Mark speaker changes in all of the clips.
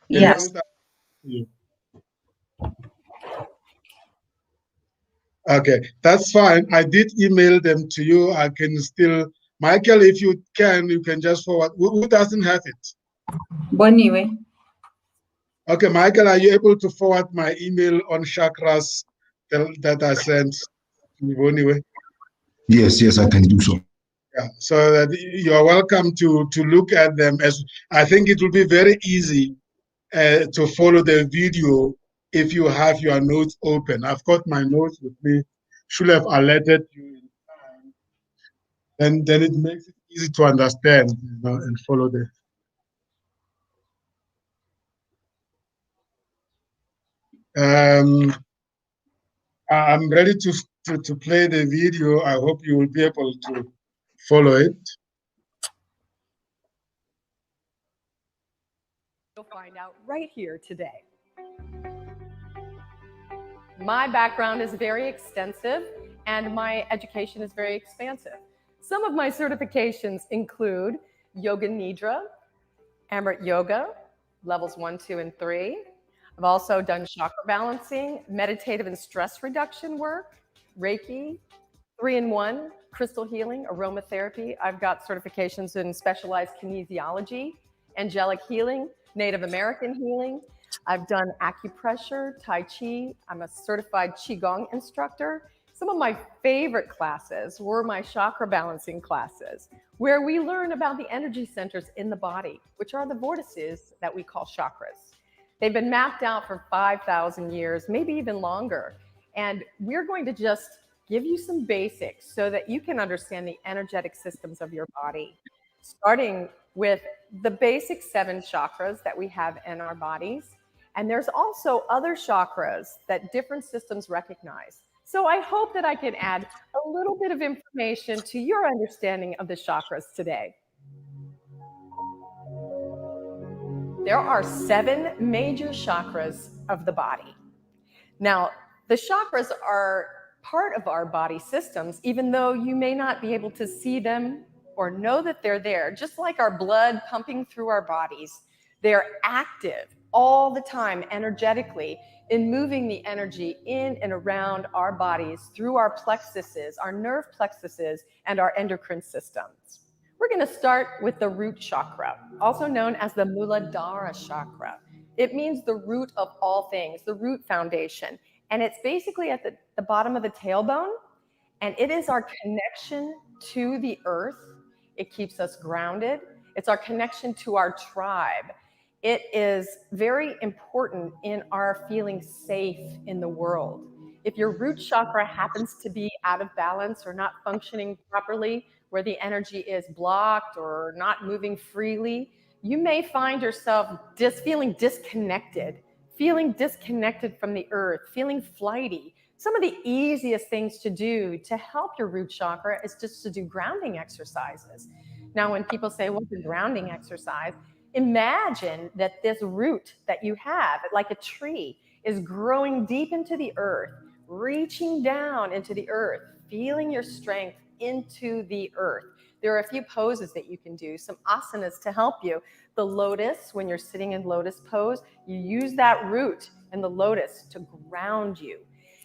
Speaker 1: Yes.
Speaker 2: Okay, that's fine. I did email them to you. I can still, Michael, if you can just forward. Who doesn't have it?
Speaker 1: Boniwe.
Speaker 2: Okay, Michael, are you able to forward my email on chakras that I sent to you anyway?
Speaker 3: Yes, I can do so.
Speaker 2: Yeah, so that you are welcome to look at them. As I think it will be very easy to follow the video if you have your notes open. I've got my notes with me. Should have alerted you in time. Then it makes it easy to understand, and follow the. I'm ready to play the video. I hope you will be able to follow it.
Speaker 4: You'll find out right here today. My background is very extensive and my education is very expansive. Some of my certifications include Yoga Nidra, Amrit Yoga, levels 1, 2, and 3. I've also done chakra balancing, meditative and stress reduction work, Reiki, 3-in-1, crystal healing, aromatherapy. I've got certifications in specialized kinesiology, angelic healing, Native American healing. I've done acupressure, Tai Chi. I'm a certified Qigong instructor. Some of my favorite classes were my chakra balancing classes, where we learn about the energy centers in the body, which are the vortices that we call chakras. They've been mapped out for 5,000 years, maybe even longer. And we're going to just give you some basics so that you can understand the energetic systems of your body, starting with the basic 7 chakras that we have in our bodies. And there's also other chakras that different systems recognize. So I hope that I can add a little bit of information to your understanding of the chakras today. There are 7 major chakras of the body. Now, the chakras are part of our body systems, even though you may not be able to see them or know that they're there. Just like our blood pumping through our bodies, they're active all the time energetically in moving the energy in and around our bodies through our plexuses, our nerve plexuses, and our endocrine systems. We're going to start with the root chakra, also known as the Muladhara chakra. It means the root of all things, the root foundation. And it's basically at the bottom of the tailbone. And it is our connection to the earth. It keeps us grounded. It's our connection to our tribe. It is very important in our feeling safe in the world. If your root chakra happens to be out of balance or not functioning properly, where the energy is blocked or not moving freely, you may find yourself feeling disconnected from the earth, feeling flighty. Some of the easiest things to do to help your root chakra is just to do grounding exercises. Now, when people say, what's a grounding exercise? Imagine that this root that you have, like a tree, is growing deep into the earth, reaching down into the earth, feeling your strength into the earth. There are a few poses that you can do, some asanas to help you. The lotus, when you're sitting in lotus pose, you use that root in the lotus to ground you.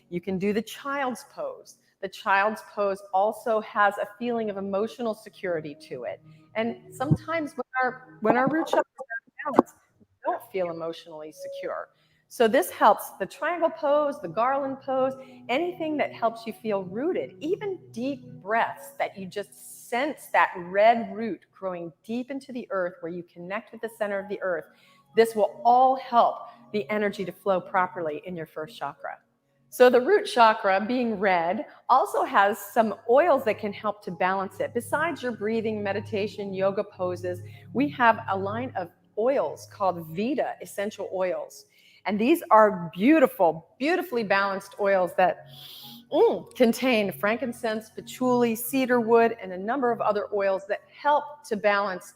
Speaker 4: You can do the child's pose. The child's pose also has a feeling of emotional security to it. And sometimes when our root chakra is out of balance, we don't feel emotionally secure. So this helps the triangle pose, the garland pose, anything that helps you feel rooted, even deep breaths that you just sense that red root growing deep into the earth where you connect with the center of the earth. This will all help the energy to flow properly in your first chakra. So the root chakra, being red, also has some oils that can help to balance it. Besides your breathing, meditation, yoga poses, we have a line of oils called Vita essential oils. And these are beautiful, beautifully balanced oils that contain frankincense, patchouli, cedarwood, and a number of other oils that help to balance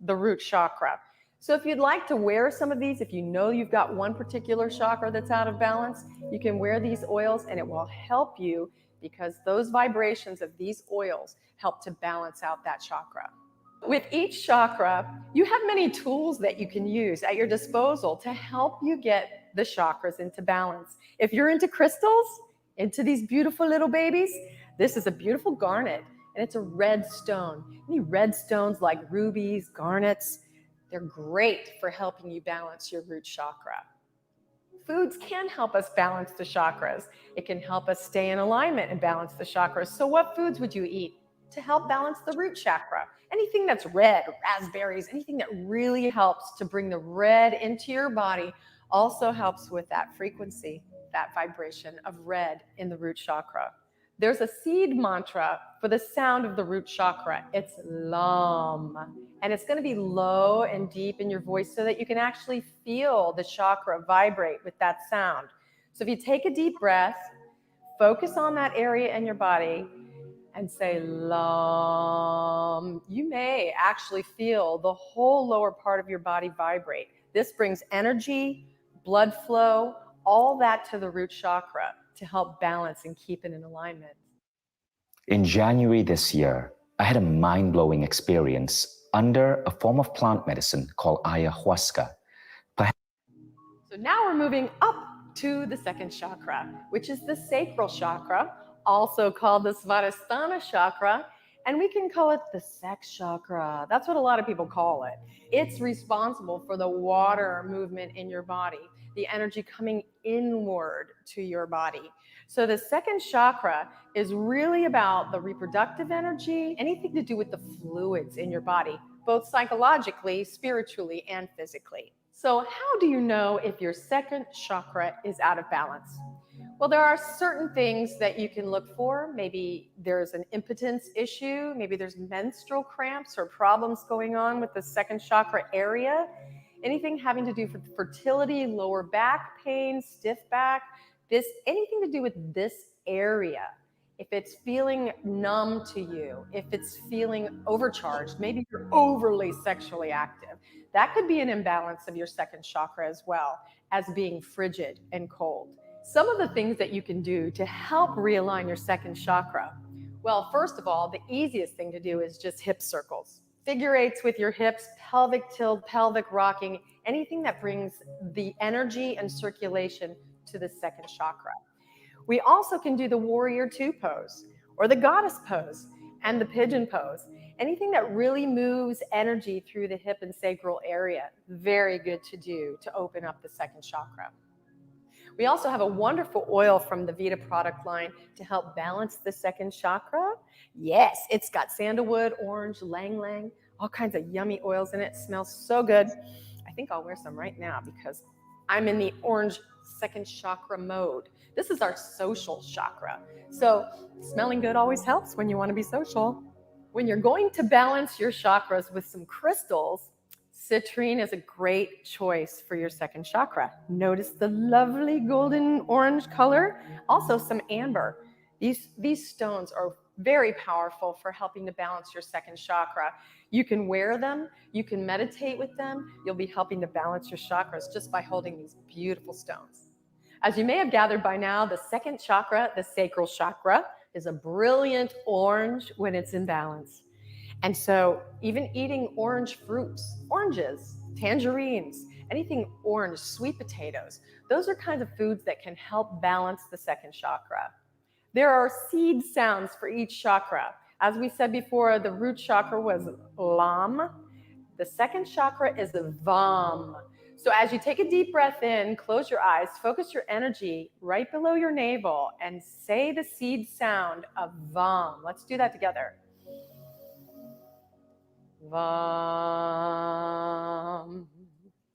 Speaker 4: the root chakra. So if you'd like to wear some of these, if you know you've got one particular chakra that's out of balance, you can wear these oils and it will help you because those vibrations of these oils help to balance out that chakra. With each chakra, you have many tools that you can use at your disposal to help you get the chakras into balance. If you're into crystals, into these beautiful little babies, this is a beautiful garnet, and it's a red stone. Any red stones like rubies, garnets, they're great for helping you balance your root chakra. Foods can help us balance the chakras. It can help us stay in alignment and balance the chakras. So what foods would you eat to help balance the root chakra? Anything that's red, raspberries, anything that really helps to bring the red into your body also helps with that frequency, that vibration of red in the root chakra. There's a seed mantra for the sound of the root chakra. It's LAM. And it's going to be low and deep in your voice so that you can actually feel the chakra vibrate with that sound. So if you take a deep breath, focus on that area in your body and say LAM, you may actually feel the whole lower part of your body vibrate. This brings energy, blood flow, all that to the root chakra to help balance and keep it in alignment.
Speaker 5: In January this year, I had a mind-blowing experience under a form of plant medicine called ayahuasca.
Speaker 4: So now we're moving up to the second chakra, which is the sacral chakra, also called the Svadhisthana chakra, and we can call it the sex chakra. That's what a lot of people call it. It's responsible for the water movement in your body, the energy coming inward to your body. So the second chakra is really about the reproductive energy, anything to do with the fluids in your body, both psychologically, spiritually, and physically. So how do you know if your second chakra is out of balance? Well, there are certain things that you can look for. Maybe there's an impotence issue. Maybe there's menstrual cramps or problems going on with the second chakra area. Anything having to do with fertility, lower back pain, stiff back, anything to do with this area. If it's feeling numb to you, if it's feeling overcharged, maybe you're overly sexually active, that could be an imbalance of your second chakra as well as being frigid and cold. Some of the things that you can do to help realign your second chakra. Well, first of all, the easiest thing to do is just hip circles. Figure eights with your hips, pelvic tilt, pelvic rocking, anything that brings the energy and circulation to the second chakra. We also can do the warrior two pose or the goddess pose and the pigeon pose. Anything that really moves energy through the hip and sacral area, very good to do to open up the second chakra. We also have a wonderful oil from the Vita product line to help balance the second chakra. Yes, it's got sandalwood, orange, lang-lang, all kinds of yummy oils in it. It smells so good. I think I'll wear some right now because I'm in the orange second chakra mode. This is our social chakra. So smelling good always helps when you want to be social. When you're going to balance your chakras with some crystals, citrine is a great choice for your second chakra. Notice the lovely golden orange color. Also some amber. These stones are very powerful for helping to balance your second chakra. You can wear them, you can meditate with them, you'll be helping to balance your chakras just by holding these beautiful stones. As you may have gathered by now, the second chakra, the sacral chakra, is a brilliant orange when it's in balance. And so even eating orange fruits, oranges, tangerines, anything orange, sweet potatoes, those are kinds of foods that can help balance the second chakra. There are seed sounds for each chakra. As we said before, the root chakra was LAM. The second chakra is VAM. So as you take a deep breath in, close your eyes, focus your energy right below your navel, and say the seed sound of VAM. Let's do that together. VAM.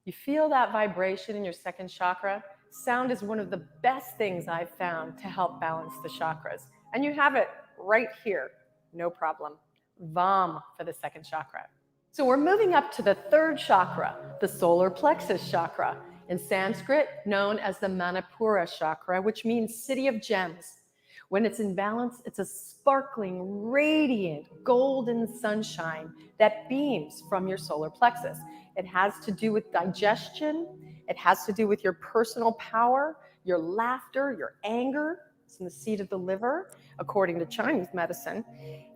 Speaker 4: You feel that vibration in your second chakra? Sound is one of the best things I've found to help balance the chakras. And you have it right here, no problem. VAM for the second chakra. So we're moving up to the third chakra, the solar plexus chakra, in Sanskrit known as the Manipura chakra, which means city of gems. When it's in balance, it's a sparkling, radiant, golden sunshine that beams from your solar plexus. It has to do with digestion. It has to do with your personal power, your laughter, your anger. It's in the seat of the liver. according to Chinese medicine.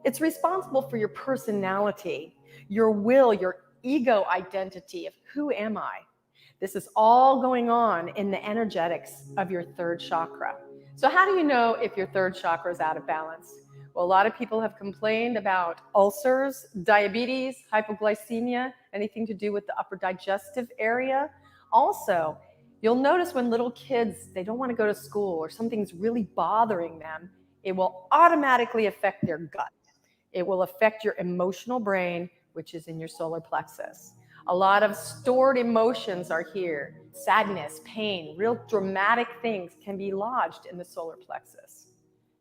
Speaker 4: It's responsible for your personality, your will, your ego identity of who am I? This is all going on in the energetics of your third chakra. So how do you know if your third chakra is out of balance? Well, a lot of people have complained about ulcers, diabetes, hypoglycemia, anything to do with the upper digestive area. Also, you'll notice when little kids, they don't want to go to school or something's really bothering them, it will automatically affect their gut. It will affect your emotional brain, which is in your solar plexus. A lot of stored emotions are here. Sadness, pain, real dramatic things can be lodged in the solar plexus.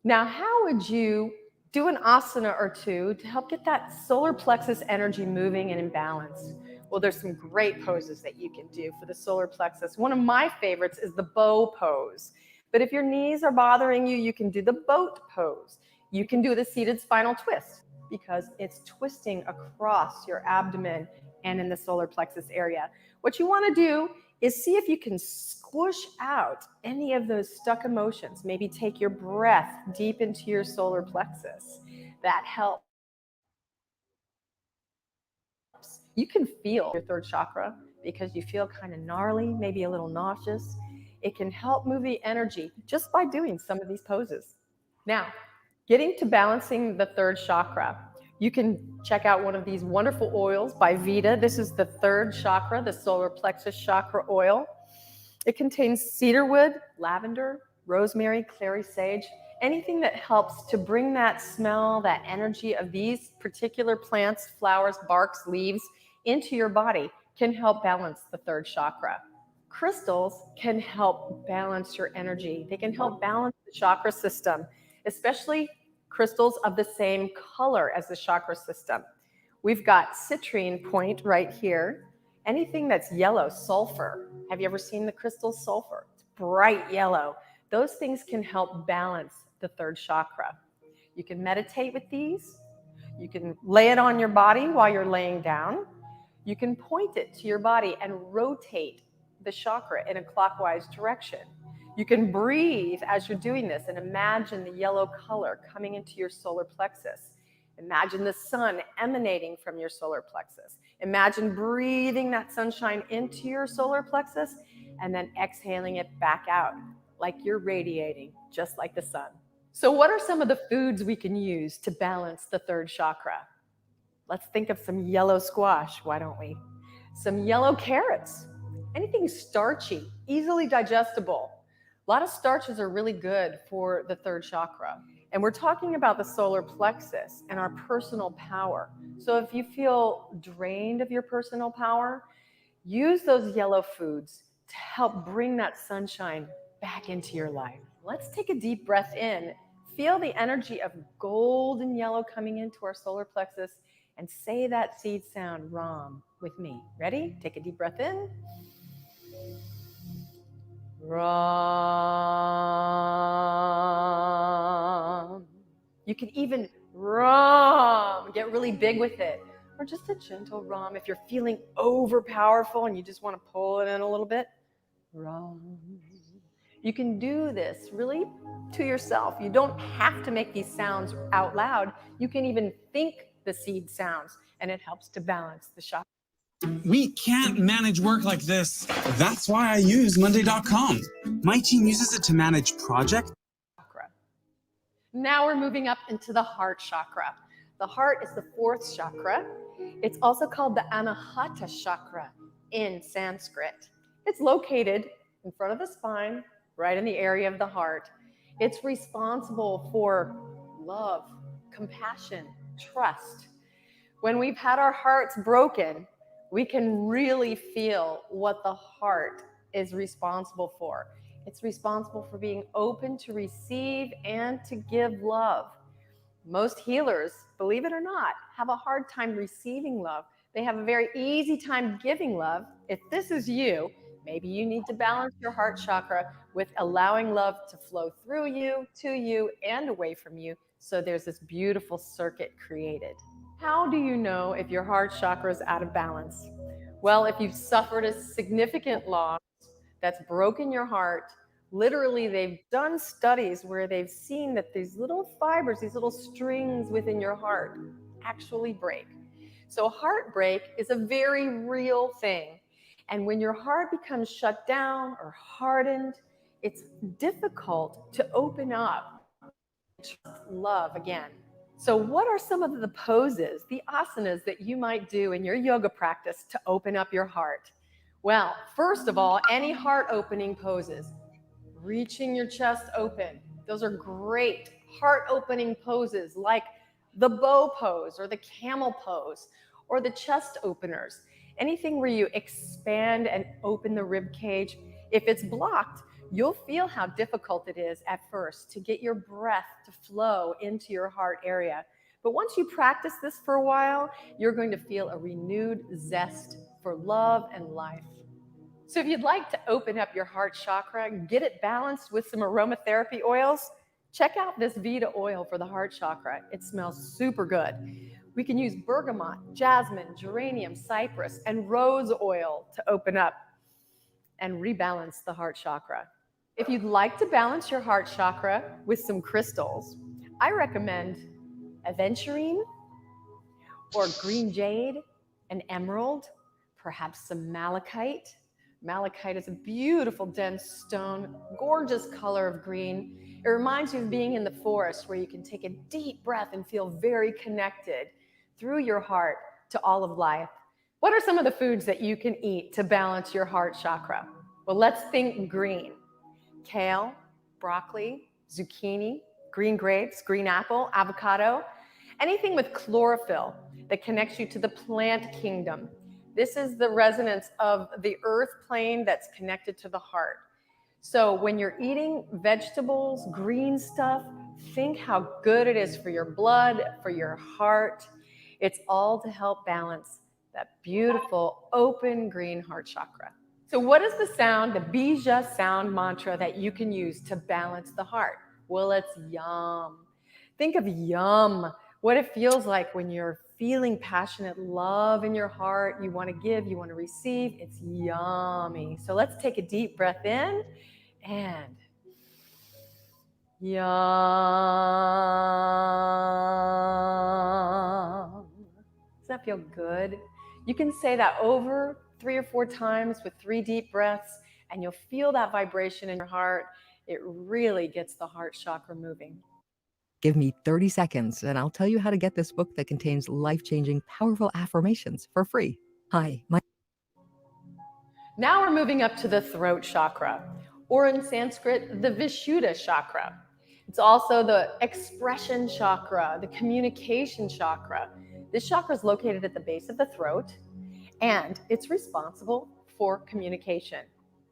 Speaker 4: Now, how would you do an asana or two to help get that solar plexus energy moving and in balance? Well, there's some great poses that you can do for the solar plexus. One of my favorites is the bow pose. But if your knees are bothering you, you can do the boat pose. You can do the seated spinal twist because it's twisting across your abdomen and in the solar plexus area. What you want to do is see if you can squish out any of those stuck emotions. Maybe take your breath deep into your solar plexus. That helps. You can feel your third chakra because you feel kind of gnarly, maybe a little nauseous. It can help move the energy just by doing some of these poses. Now, getting to balancing the third chakra, you can check out one of these wonderful oils by Vita. This is the third chakra, the solar plexus chakra oil. It contains cedarwood, lavender, rosemary, clary sage, anything that helps to bring that smell, that energy of these particular plants, flowers, barks, leaves into your body can help balance the third chakra. Crystals can help balance your energy. They can help balance the chakra system, especially crystals of the same color as the chakra system. We've got citrine point right here. Anything that's yellow, sulfur. Have you ever seen the crystal sulfur? It's bright yellow. Those things can help balance the third chakra. You can meditate with these. You can lay it on your body while you're laying down. You can point it to your body and rotate the chakra in a clockwise direction. You can breathe as you're doing this and imagine the yellow color coming into your solar plexus. Imagine the sun emanating from your solar plexus. Imagine breathing that sunshine into your solar plexus and then exhaling it back out like you're radiating, just like the sun. So what are some of the foods we can use to balance the third chakra? Let's think of some yellow squash, why don't we? Some yellow carrots. Anything starchy, easily digestible. A lot of starches are really good for the third chakra. And we're talking about the solar plexus and our personal power. So if you feel drained of your personal power, use those yellow foods to help bring that sunshine back into your life. Let's take a deep breath in. Feel the energy of golden yellow coming into our solar plexus and say that seed sound, Ram, with me. Ready? Take a deep breath in. Ram. You can even Ram, get really big with it. Or just a gentle Ram if you're feeling over powerful and you just want to pull it in a little bit. Ram. You can do this really to yourself. You don't have to make these sounds out loud. You can even think the seed sounds, and it helps to balance the chakra.
Speaker 6: We can't manage work like this. That's why I use Monday.com. My team uses it to manage projects.
Speaker 4: Now we're moving up into the heart chakra. The heart is the fourth chakra. It's also called the Anahata chakra in Sanskrit. It's located in front of the spine, right in the area of the heart. It's responsible for love, compassion, trust. When we've had our hearts broken, we can really feel what the heart is responsible for. It's responsible for being open to receive and to give love. Most healers, believe it or not, have a hard time receiving love. They have a very easy time giving love. If this is you, maybe you need to balance your heart chakra with allowing love to flow through you, to you, and away from you, so there's this beautiful circuit created. How do you know if your heart chakra is out of balance? Well, if you've suffered a significant loss that's broken your heart, Literally, they've done studies where they've seen that these little fibers, these little strings within your heart actually break. So heartbreak is a very real thing. And when your heart becomes shut down or hardened, it's difficult to open up and love again. So what are some of the poses, the asanas that you might do in your yoga practice to open up your heart? Well, first of all, any heart opening poses. Reaching your chest open. Those are great heart opening poses like the bow pose or the camel pose or the chest openers. Anything where you expand and open the rib cage. If it's blocked, you'll feel how difficult it is at first to get your breath to flow into your heart area. But once you practice this for a while, you're going to feel a renewed zest for love and life. So if you'd like to open up your heart chakra, get it balanced with some aromatherapy oils, check out this Vita oil for the heart chakra. It smells super good. We can use bergamot, jasmine, geranium, cypress, and rose oil to open up and rebalance the heart chakra. If you'd like to balance your heart chakra with some crystals, I recommend aventurine or green jade, an emerald, perhaps some malachite. Malachite is a beautiful, dense stone, gorgeous color of green. It reminds you of being in the forest where you can take a deep breath and feel very connected through your heart to all of life. What are some of the foods that you can eat to balance your heart chakra? Well, let's think green. Kale, broccoli, zucchini, green grapes, green apple, avocado, anything with chlorophyll that connects you to the plant kingdom. This is the resonance of the earth plane that's connected to the heart. So when you're eating vegetables, green stuff, think how good it is for your blood, for your heart. It's all to help balance that beautiful open green heart chakra. So what is the sound, the bija sound mantra that you can use to balance the heart? Well, it's yum. Think of yum, what it feels like when you're feeling passionate love in your heart. You want to give, you want to receive. It's yummy. So let's take a deep breath in and yum. Does that feel good? You can say that over 3 or 4 times with 3 deep breaths, and you'll feel that vibration in your heart. It really gets the heart chakra moving.
Speaker 7: Give me 30 seconds and I'll tell you how to get this book that contains life-changing, powerful affirmations for free. Hi,
Speaker 4: Now we're moving up to the throat chakra, or in Sanskrit, the Vishuddha chakra. It's also the expression chakra, the communication chakra. This chakra is located at the base of the throat, and it's responsible for communication,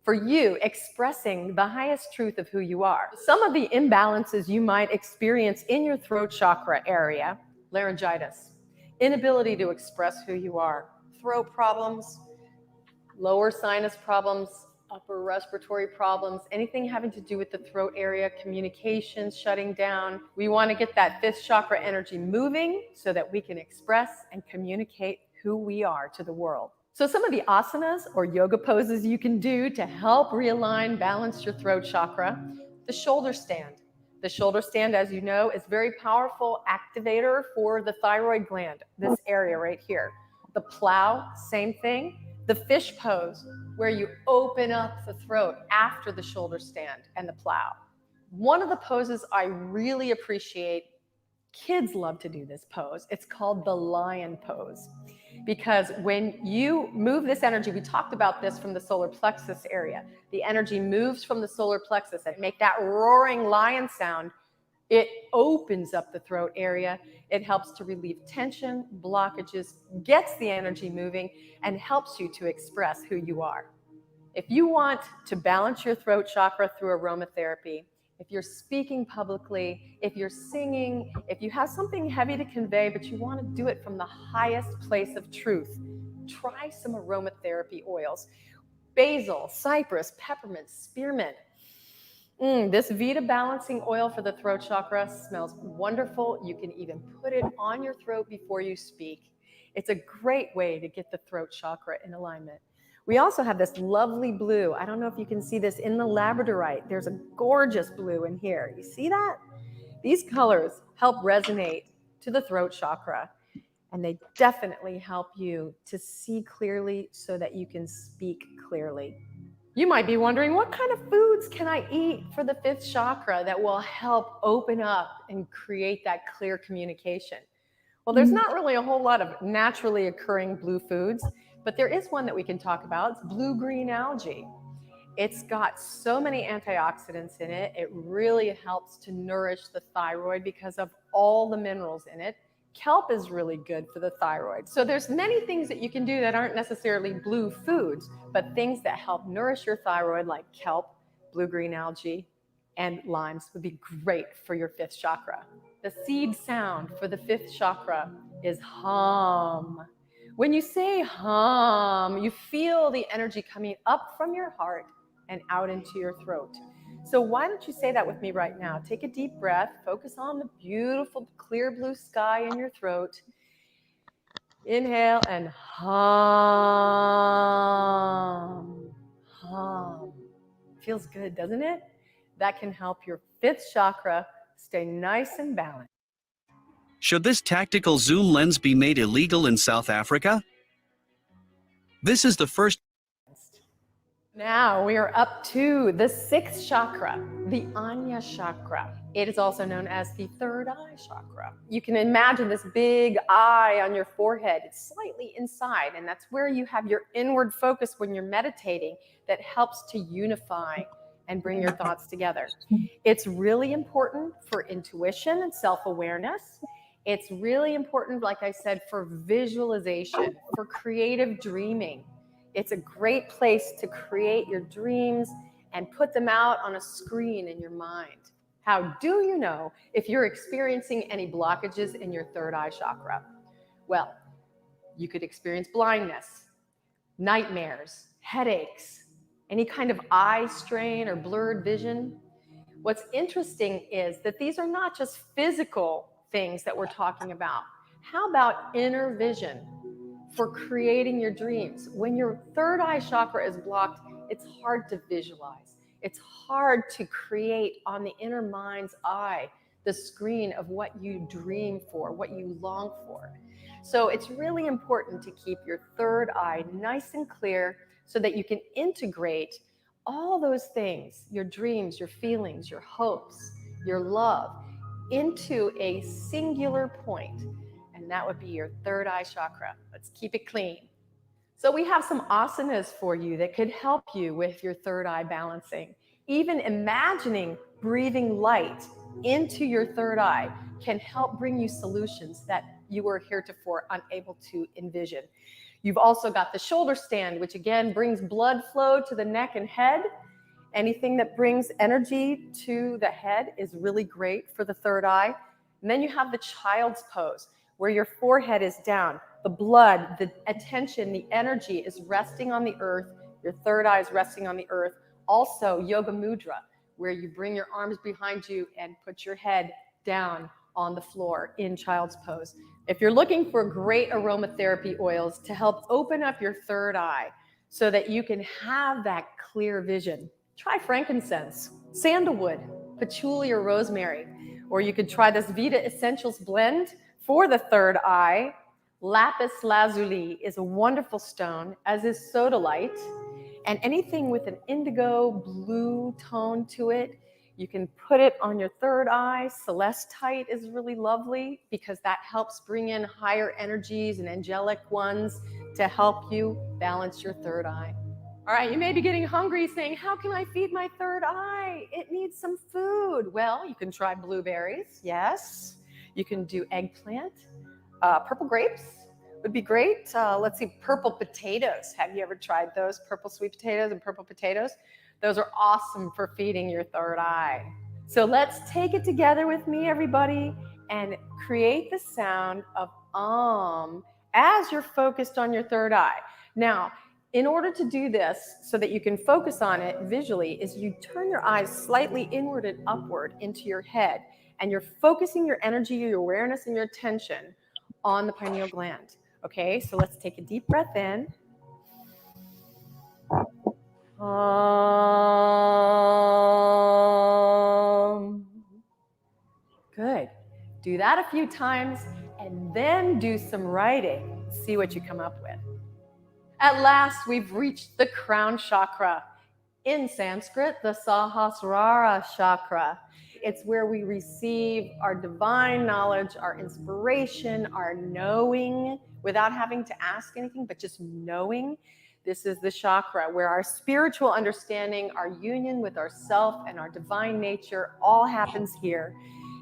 Speaker 4: for you expressing the highest truth of who you are. Some of the imbalances you might experience in your throat chakra area: laryngitis, inability to express who you are, throat problems, lower sinus problems, upper respiratory problems, anything having to do with the throat area, communications shutting down. We want to get that 5th chakra energy moving so that we can express and communicate who we are to the world. So some of the asanas or yoga poses you can do to help realign, balance your throat chakra: the shoulder stand. The shoulder stand, as you know, is a very powerful activator for the thyroid gland, this area right here. The plow, same thing. The fish pose, where you open up the throat after the shoulder stand and the plow. One of the poses I really appreciate, kids love to do this pose. It's called the lion pose. Because when you move this energy, we talked about this from the solar plexus area, the energy moves from the solar plexus and make that roaring lion sound. It opens up the throat area. It helps to relieve tension, blockages, gets the energy moving, and helps you to express who you are. If you want to balance your throat chakra through aromatherapy, if you're speaking publicly, if you're singing, if you have something heavy to convey, but you want to do it from the highest place of truth, try some aromatherapy oils. Basil, cypress, peppermint, spearmint. This Vita balancing oil for the throat chakra smells wonderful. You can even put it on your throat before you speak. It's a great way to get the throat chakra in alignment. We also have this lovely blue. I don't know if you can see this in the labradorite. There's a gorgeous blue in here. You see that? These colors help resonate to the throat chakra, and they definitely help you to see clearly so that you can speak clearly. You might be wondering, what kind of foods can I eat for the fifth chakra that will help open up and create that clear communication? Well, there's not really a whole lot of naturally occurring blue foods, but there is one that we can talk about. It's blue-green algae. It's got so many antioxidants in it. It really helps to nourish the thyroid because of all the minerals in it. Kelp is really good for the thyroid. So there's many things that you can do that aren't necessarily blue foods, but things that help nourish your thyroid, like kelp, blue-green algae, and limes would be great for your fifth chakra. The seed sound for the fifth chakra is hum. When you say hum, you feel the energy coming up from your heart and out into your throat. So why don't you say that with me right now? Take a deep breath, focus on the beautiful clear blue sky in your throat. Inhale and hum, hum. Feels good, doesn't it? That can help your fifth chakra stay nice and balanced.
Speaker 8: Should this tactical zoom lens be made illegal in South Africa? This is the first.
Speaker 4: Now we are up to the sixth chakra, the Anya chakra. It is also known as the third eye chakra. You can imagine this big eye on your forehead. It's slightly inside, and that's where you have your inward focus when you're meditating that helps to unify and bring your thoughts together. It's really important for intuition and self-awareness. It's really important, like I said, for visualization, for creative dreaming. It's a great place to create your dreams and put them out on a screen in your mind. How do you know if you're experiencing any blockages in your third eye chakra? Well, you could experience blindness, nightmares, headaches, any kind of eye strain or blurred vision. What's interesting is that these are not just physical things that we're talking about. How about inner vision for creating your dreams? When your third eye chakra is blocked, it's hard to visualize. It's hard to create on the inner mind's eye the screen of what you dream for, what you long for. So it's really important to keep your third eye nice and clear so that you can integrate all those things, your dreams, your feelings, your hopes, your love, into a singular point, and that would be your third eye chakra. Let's keep it clean. So we have some asanas for you that could help you with your third eye balancing. Even imagining breathing light into your third eye can help bring you solutions that you were heretofore unable to envision. You've also got the shoulder stand, which again brings blood flow to the neck and head. Anything that brings energy to the head is really great for the third eye. And then you have the child's pose, where your forehead is down. The blood, the attention, the energy is resting on the earth. Your third eye is resting on the earth. Also, yoga mudra, where you bring your arms behind you and put your head down on the floor in child's pose. If you're looking for great aromatherapy oils to help open up your third eye so that you can have that clear vision, try frankincense, sandalwood, patchouli, or rosemary. Or you could try this Vita Essentials blend for the third eye. Lapis lazuli is a wonderful stone, as is sodalite. And anything with an indigo blue tone to it, you can put it on your third eye. Celestite is really lovely because that helps bring in higher energies and angelic ones to help you balance your third eye. All right, you may be getting hungry saying, how can I feed my third eye? It needs some food. Well, you can try blueberries, yes. You can do eggplant. Purple grapes would be great. Let's see, purple potatoes. Have you ever tried those? Purple sweet potatoes and purple potatoes? Those are awesome for feeding your third eye. So let's take it together with me, everybody, and create the sound of as you're focused on your third eye. Now, in order to do this so that you can focus on it visually, is you turn your eyes slightly inward and upward into your head, and you're focusing your energy, your awareness, and your attention on the pineal gland. Okay, so let's take a deep breath in. Good. Do that a few times and then do some writing. See what you come up with. At last, we've reached the crown chakra. In Sanskrit, the Sahasrara chakra. It's where we receive our divine knowledge, our inspiration, our knowing without having to ask anything, but just knowing. This is the chakra where our spiritual understanding, our union with ourself and our divine nature all happens here.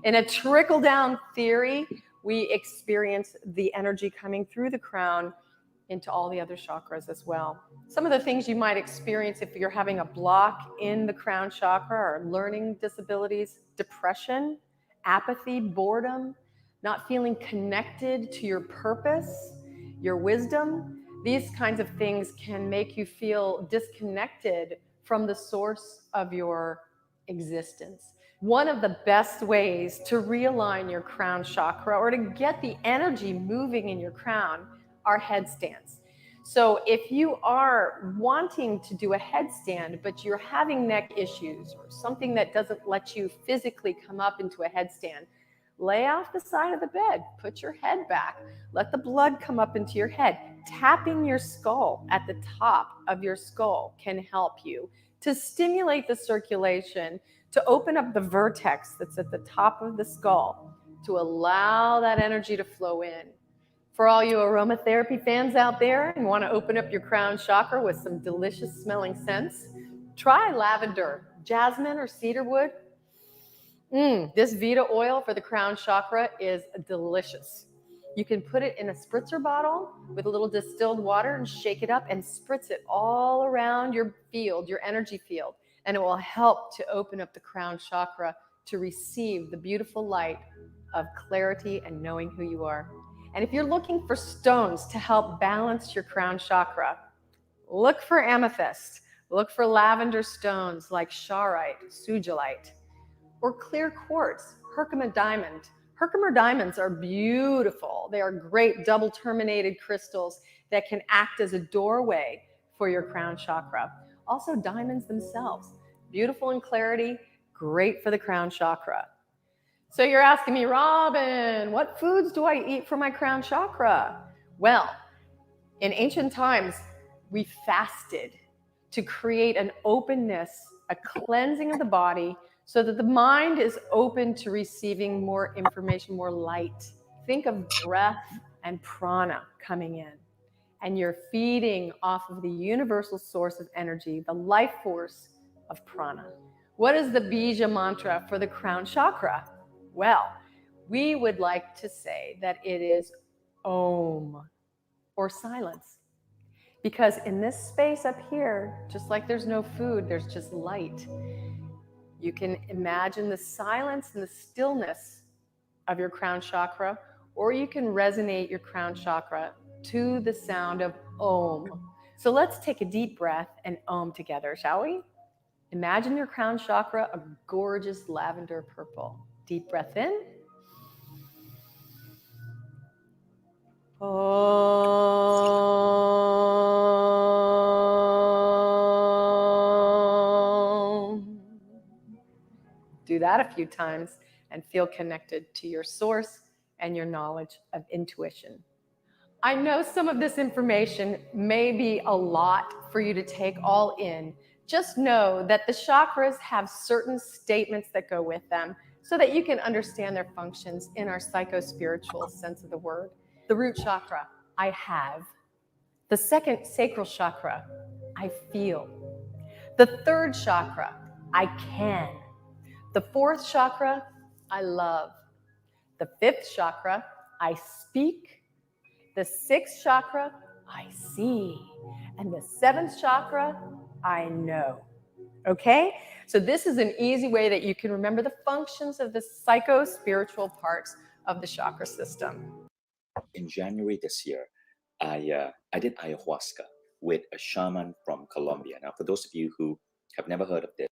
Speaker 4: In a trickle-down theory, we experience the energy coming through the crown into all the other chakras as well. Some of the things you might experience if you're having a block in the crown chakra are learning disabilities, depression, apathy, boredom, not feeling connected to your purpose, your wisdom. These kinds of things can make you feel disconnected from the source of your existence. One of the best ways to realign your crown chakra or to get the energy moving in your crown are headstands. So if you are wanting to do a headstand, but you're having neck issues or something that doesn't let you physically come up into a headstand, lay off the side of the bed, put your head back, let the blood come up into your head. Tapping your skull at the top of your skull can help you to stimulate the circulation, to open up the vertex that's at the top of the skull, to allow that energy to flow in. For all you aromatherapy fans out there and want to open up your crown chakra with some delicious smelling scents, try lavender, jasmine, or cedarwood. This Vita oil for the crown chakra is delicious. You can put it in a spritzer bottle with a little distilled water and shake it up and spritz it all around your field, your energy field, and it will help to open up the crown chakra to receive the beautiful light of clarity and knowing who you are. And if you're looking for stones to help balance your crown chakra, look for amethyst. Look for lavender stones like charoite, sugilite, or clear quartz, Herkimer diamond. Herkimer diamonds are beautiful. They are great double terminated crystals that can act as a doorway for your crown chakra. Also, diamonds themselves, beautiful in clarity, great for the crown chakra. So you're asking me, Robin, what foods do I eat for my crown chakra? Well, in ancient times, we fasted to create an openness, a cleansing of the body, so that the mind is open to receiving more information, more light. Think of breath and prana coming in, and you're feeding off of the universal source of energy, the life force of prana. What is the bija mantra for the crown chakra? Well, we would like to say that it is Om, or silence. Because in this space up here, just like there's no food, there's just light. You can imagine the silence and the stillness of your crown chakra, or you can resonate your crown chakra to the sound of Om. So let's take a deep breath and Om together, shall we? Imagine your crown chakra a gorgeous lavender purple. Deep breath in. Om. Do that a few times and feel connected to your source and your knowledge of intuition. I know some of this information may be a lot for you to take all in. Just know that the chakras have certain statements that go with them so that you can understand their functions in our psycho-spiritual sense of the word. The root chakra, I have. The second sacral chakra, I feel. The third chakra, I can. The fourth chakra, I love. The fifth chakra, I speak. The sixth chakra, I see. And the seventh chakra, I know. Okay? So this is an easy way that you can remember the functions of the psycho-spiritual parts of the chakra system.
Speaker 5: In January this year, I did ayahuasca with a shaman from Colombia. Now, for those of you who have never heard of this,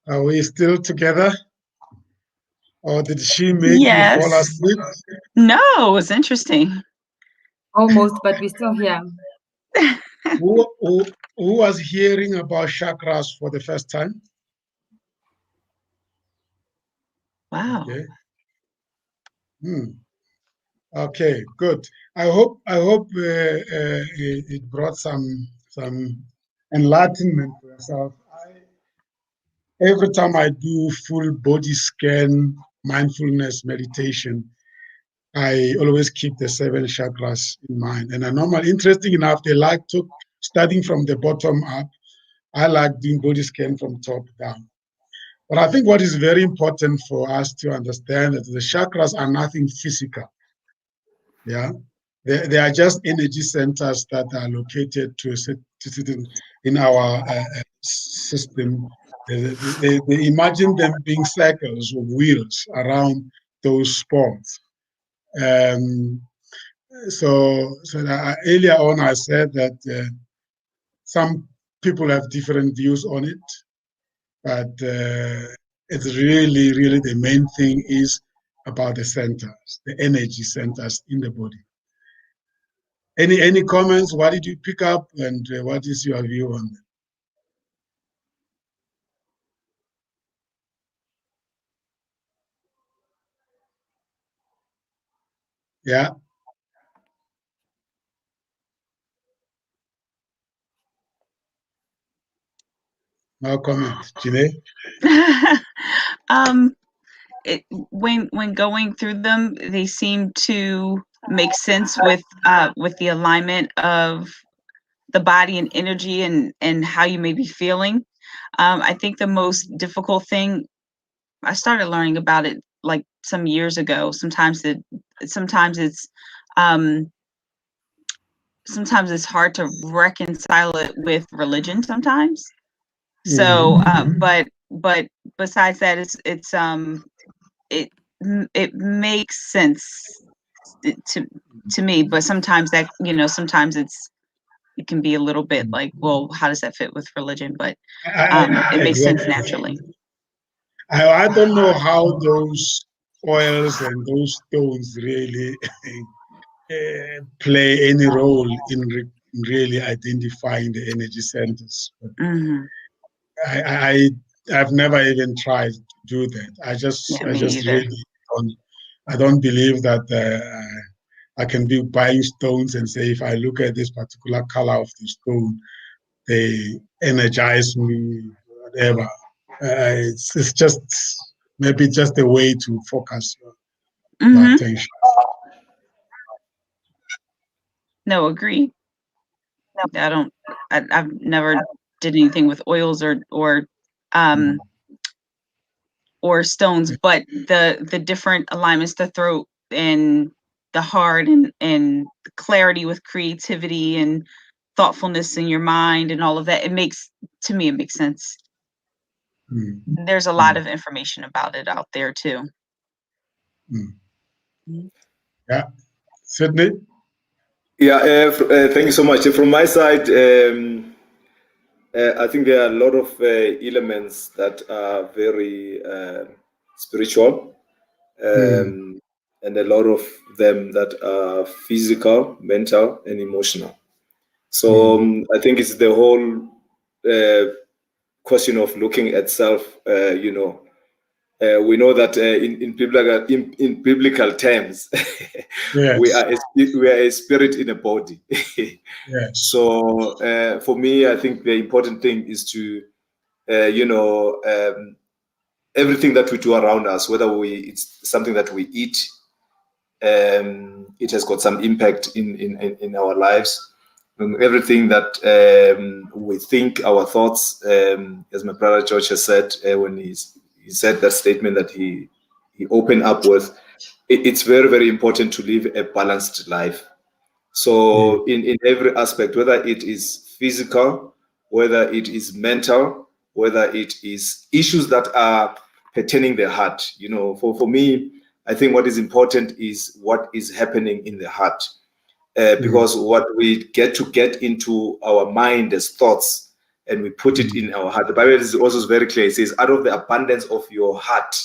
Speaker 2: Are we still together? Or did she make you fall asleep?
Speaker 9: No, it was interesting.
Speaker 1: Almost, but we're still here.
Speaker 2: Who was hearing about chakras for the first time?
Speaker 9: Wow.
Speaker 2: Okay. Okay, good. I hope it brought some enlightenment to yourself. Every time I do full body scan mindfulness meditation, I always keep the 7 chakras in mind. And I normally, interesting enough, they like to starting from the bottom up. I like doing body scan from top down. But I think what is very important for us to understand that the chakras are nothing physical. Yeah, they are just energy centers that are located to a certain in our system. They imagine them being circles or wheels around those spots. So earlier on, I said that some people have different views on it, but it's really the main thing is about the centers, the energy centers in the body. Any comments? What did you pick up, and what is your view on them? Yeah. No comment, Jine.
Speaker 9: When going through them, they seem to make sense with the alignment of the body and energy and how you may be feeling. I think the most difficult thing, I started learning about it like some years ago. Sometimes it's hard to reconcile it with religion sometimes. So, but besides that, it makes sense to me. But sometimes that, sometimes it can be a little bit like, well, how does that fit with religion? But it makes sense naturally.
Speaker 2: I don't know how those oils and those stones really play any role in really identifying the energy centers. I've never even tried to do that. I just really don't believe that I can be buying stones and say, if I look at this particular color of the stone, they energize me, whatever. It's just maybe just a way to focus your attention.
Speaker 9: No, agree. I've never did anything with oils or stones, but the different alignments, the throat and the heart and clarity with creativity and thoughtfulness in your mind and all of that, it makes sense. There's a lot of information about it out there too.
Speaker 2: Yeah, Sydney.
Speaker 10: Yeah, thank you so much. From my side, I think there are a lot of elements that are very spiritual, and a lot of them that are physical, mental, and emotional. So I think it's the whole question of looking at self. We know that in biblical terms,
Speaker 2: yes.
Speaker 10: we are a spirit in a body.
Speaker 2: Yes.
Speaker 10: So for me, I think the important thing is to, everything that we do around us, whether it's something that we eat, it has got some impact in our lives. And everything that we think, our thoughts, as my brother George has said when he said that statement that he opened up with, it's very, very important to live a balanced life. So in every aspect, whether it is physical, whether it is mental, whether it is issues that are pertaining the heart, for me, I think what is important is what is happening in the heart. Because what we get into our mind as thoughts and we put it in our heart. The Bible is also very clear. It says, out of the abundance of your heart,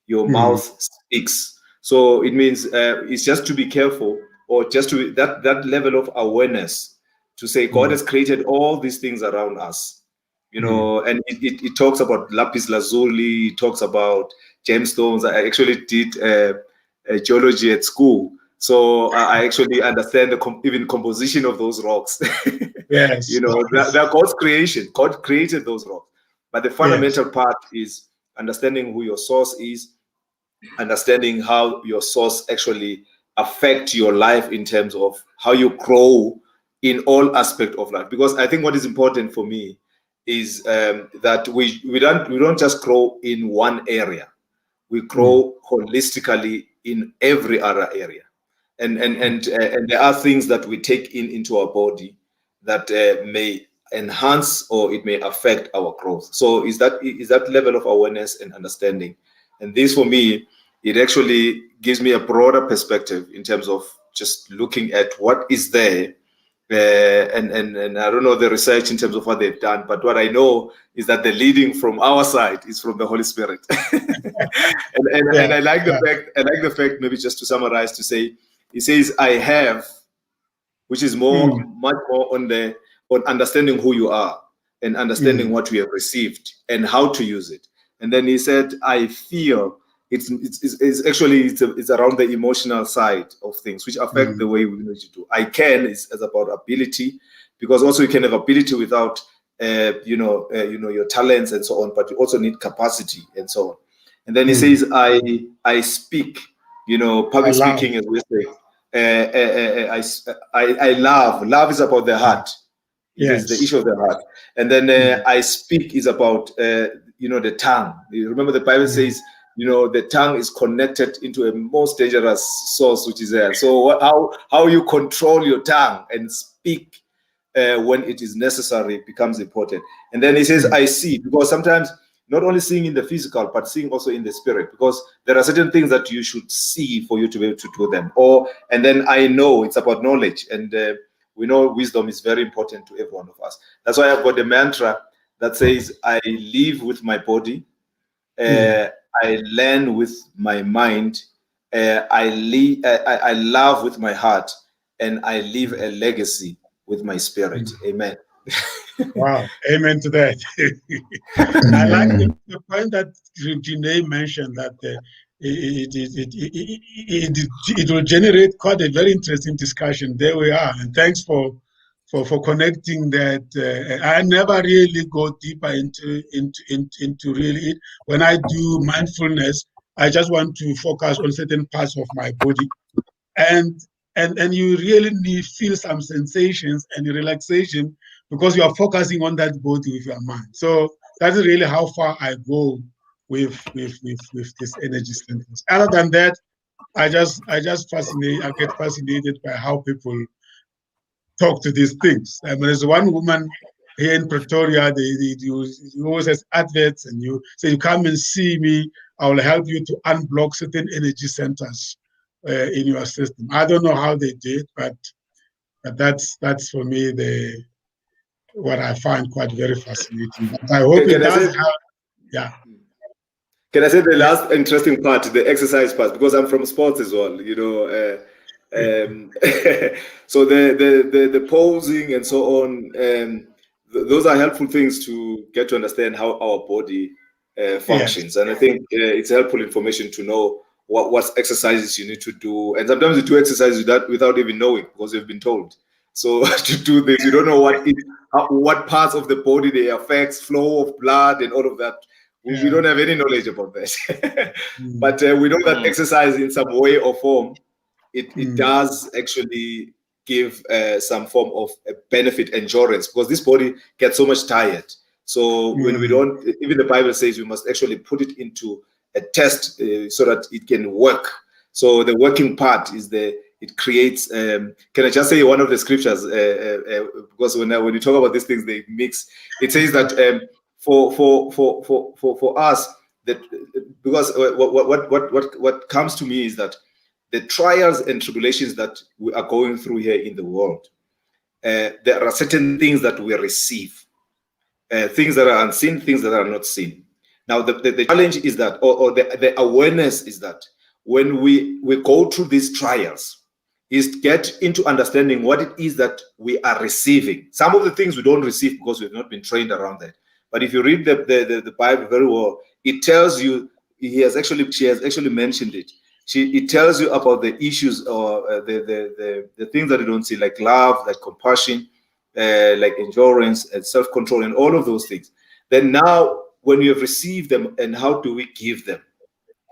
Speaker 10: your mouth speaks. So it means it's just to be careful, or just to that level of awareness to say God has created all these things around us. You know, and it talks about lapis lazuli, it talks about gemstones. I actually did geology at school, so I actually understand the even composition of those rocks.
Speaker 2: Yes.
Speaker 10: You know, they're God's creation. God created those rocks. But the fundamental part is understanding who your source is, understanding how your source actually affect your life in terms of how you grow in all aspects of life. Because I think what is important for me is that we don't just grow in one area. We grow holistically in every other area, and there are things that we take into our body that may enhance or it may affect our growth. So is that level of awareness and understanding, and this for me, it actually gives me a broader perspective in terms of just looking at what is there. And I don't know the research in terms of what they've done, but what I know is that the leading from our side is from the Holy Spirit. and I like the fact, maybe just to summarize, to say, he says, I have, which is much more on understanding who you are and understanding what we have received and how to use it. And then he said, I feel. It's around the emotional side of things, which affect the way we need to do. I can is about ability, because also you can have ability without your talents and so on, but you also need capacity and so on. And then he says, I speak, public speaking, as we say. I love. Love is about the heart. It is the issue of the heart. And then I speak is about the tongue. You remember the Bible says, the tongue is connected into a most dangerous source, which is there. So how you control your tongue and speak when it is necessary becomes important. And then he says, I see, because sometimes not only seeing in the physical, but seeing also in the spirit, because there are certain things that you should see for you to be able to do them. And then I know, it's about knowledge. And we know wisdom is very important to every one of us. That's why I've got a mantra that says, I live with my body. I learn with my mind, I love with my heart, and I leave a legacy with my spirit. Amen.
Speaker 2: Wow, amen to that. I like the point that Janae mentioned, that it will generate quite a very interesting discussion. There we are, and thanks for connecting that. I never really go deeper into really it. When I do mindfulness, I just want to focus on certain parts of my body, and you really feel some sensations and relaxation because you are focusing on that body with your mind. So that's really how far I go with this energy centers. Other than that, I get fascinated by how people talk to these things. I mean, there's one woman here in Pretoria, they always has adverts, and you say, you come and see me, I will help you to unblock certain energy centers in your system. I don't know how they did, but that's for me what I find quite very fascinating. But I hope it does help. Yeah.
Speaker 10: Can I say the last interesting part, the exercise part, because I'm from sports as well, so the posing and so on, those are helpful things to get to understand how our body functions. And I think it's helpful information to know what exercises you need to do. And sometimes you do exercises without even knowing, because you've been told. So to do this, you don't know what parts of the body they affect, flow of blood and all of that. We don't have any knowledge about that. But we know that exercise in some way or form, it does actually give some form of benefit, endurance, because this body gets so much tired. So when we don't, even the Bible says we must actually put it into a test so that it can work. So the working part is it creates, can I just say one of the scriptures, because when you talk about these things, they mix. It says that for us, that because what comes to me is that the trials and tribulations that we are going through here in the world, there are certain things that we receive. things that are unseen, things that are not seen. Now, the challenge is that, or the awareness is that when we go through these trials, is get into understanding what it is that we are receiving. Some of the things we don't receive because we've not been trained around that. But if you read the Bible very well, it tells you, she has actually mentioned it. It tells you about the issues or the things that you don't see, like love, like compassion, like endurance and self-control and all of those things. Then now, when you have received them, and how do we give them?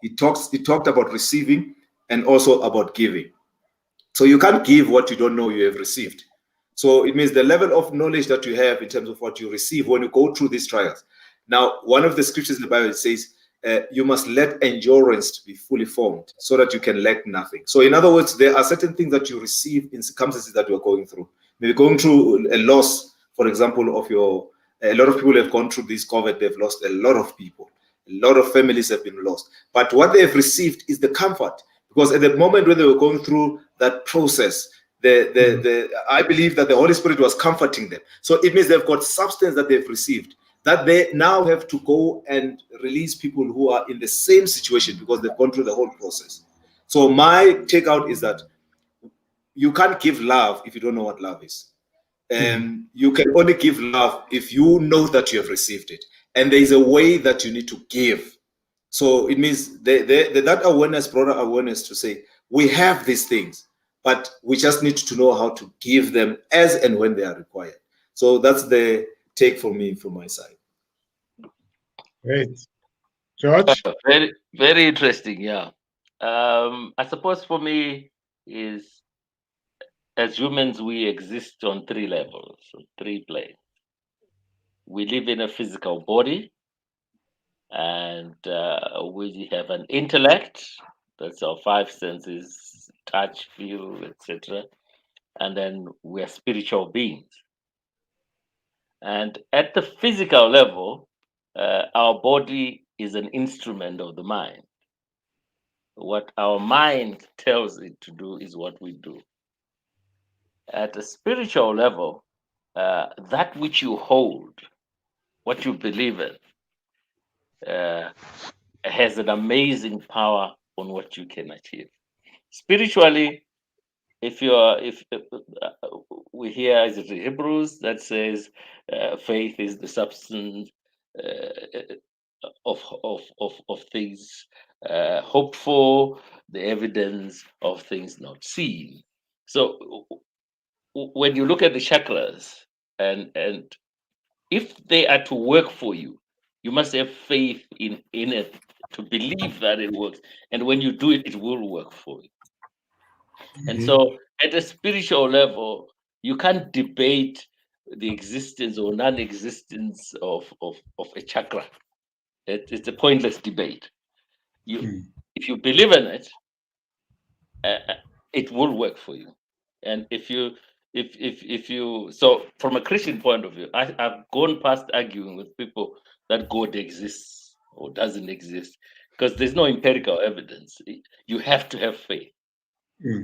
Speaker 10: It talked about receiving and also about giving. So you can't give what you don't know you have received. So it means the level of knowledge that you have in terms of what you receive when you go through these trials. Now, one of the scriptures in the Bible says, you must let endurance be fully formed so that you can lack nothing. So in other words, there are certain things that you receive in circumstances that you are going through. Maybe going through a loss, for example, of a lot of people have gone through this COVID, they've lost a lot of people. A lot of families have been lost. But what they have received is the comfort. Because at the moment when they were going through that process, I believe that the Holy Spirit was comforting them. So it means they've got substance that they've received, that they now have to go and release people who are in the same situation because they've gone through the whole process. So my takeout is that you can't give love if you don't know what love is. You can only give love if you know that you have received it. And there is a way that you need to give. So it means that awareness, broader awareness to say, we have these things, but we just need to know how to give them as and when they are required. So that's the take for me from my side.
Speaker 2: Great. George?
Speaker 11: Very, very interesting, yeah. I suppose for me is, as humans, we exist on three levels, three planes. We live in a physical body, and we have an intellect, that's our five senses, touch, feel, etc. And then we are spiritual beings. And at the physical level, our body is an instrument of the mind. What our mind tells it to do is what we do. At a spiritual level, that which you hold, what you believe in, has an amazing power on what you can achieve. Spiritually, if we hear, is it Hebrews that says faith is the substance of things hoped for, the evidence of things not seen. So when you look at the chakras, and if they are to work for you, you must have faith in it to believe that it works. And when you do it, it will work for you. And so at a spiritual level, you can't debate the existence or non-existence of a chakra. It's a pointless debate. If you believe in it, it will work for you. And if you so from a Christian point of view, I've gone past arguing with people that God exists or doesn't exist, because there's no empirical evidence. You have to have faith.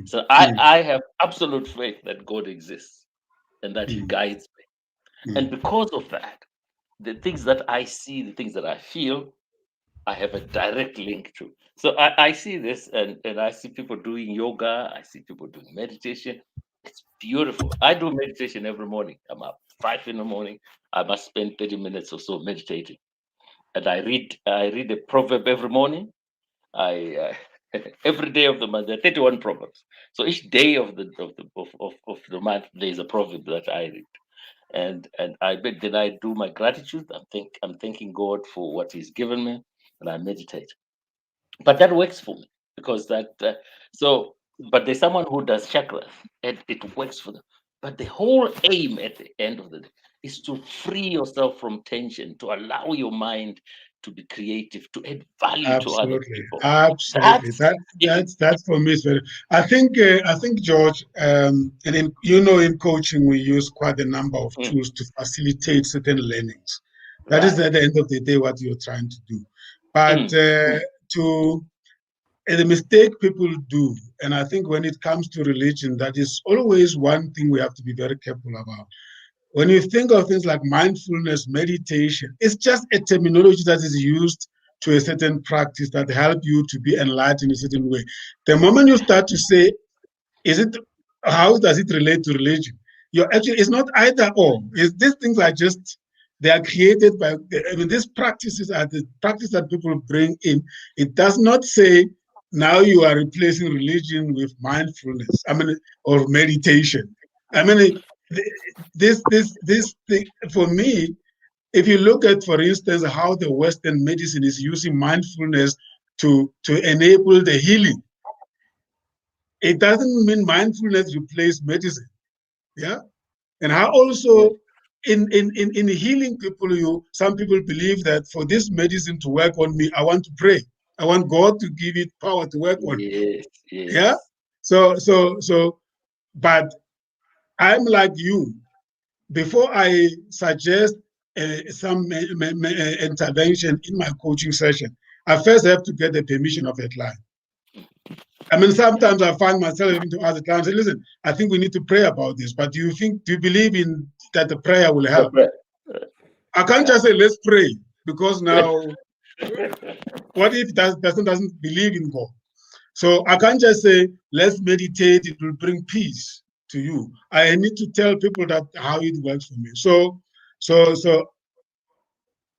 Speaker 11: So I have absolute faith that God exists and that He guides me. And because of that, the things that I see, the things that I feel, I have a direct link to. So I see this, and I see people doing yoga. I see people doing meditation. It's beautiful. I do meditation every morning. I'm up 5 in the morning. I must spend 30 minutes or so meditating. And I read a proverb every morning. Every day of the month, there are 31 proverbs. So each day of the month, there is a proverb that I read. And then I do my gratitude. I'm thanking God for what He's given me, and I meditate. But that works for me because but there's someone who does chakras and it works for them. But the whole aim at the end of the day is to free yourself from tension, to allow your mind to be creative, to add value to other people.
Speaker 2: Absolutely. That's for me. I think George, and in coaching we use quite a number of tools to facilitate certain learnings. That is at the end of the day what you're trying to do. But the mistake people do, and I think when it comes to religion, that is always one thing we have to be very careful about. when you think of things like mindfulness, meditation, it's just a terminology that is used to a certain practice that help you to be enlightened in a certain way. The moment you start to say, how does it relate to religion? You're actually, it's not either or. These things are just, they are created by, I mean, these practices are the practice that people bring in. It does not say now you are replacing religion with mindfulness, I mean, or meditation. I mean, this thing, for me, if you look at, for instance, how the Western medicine is using mindfulness to enable the healing, it doesn't mean mindfulness replace medicine. Yeah. And how also in healing people, some people believe that for this medicine to work on me, I want to pray. I want God to give it power to work on me.
Speaker 11: Yes, yes.
Speaker 2: Yeah. But I'm like you. Before I suggest some intervention in my coaching session, I first have to get the permission of a client. I mean, sometimes I find myself having to ask the client, say, listen, I think we need to pray about this, but do you believe in that the prayer will help? I can't just say, let's pray, because now, what if that person doesn't believe in God? So I can't just say, let's meditate, it will bring peace to you. I need to tell people that how it works for me. So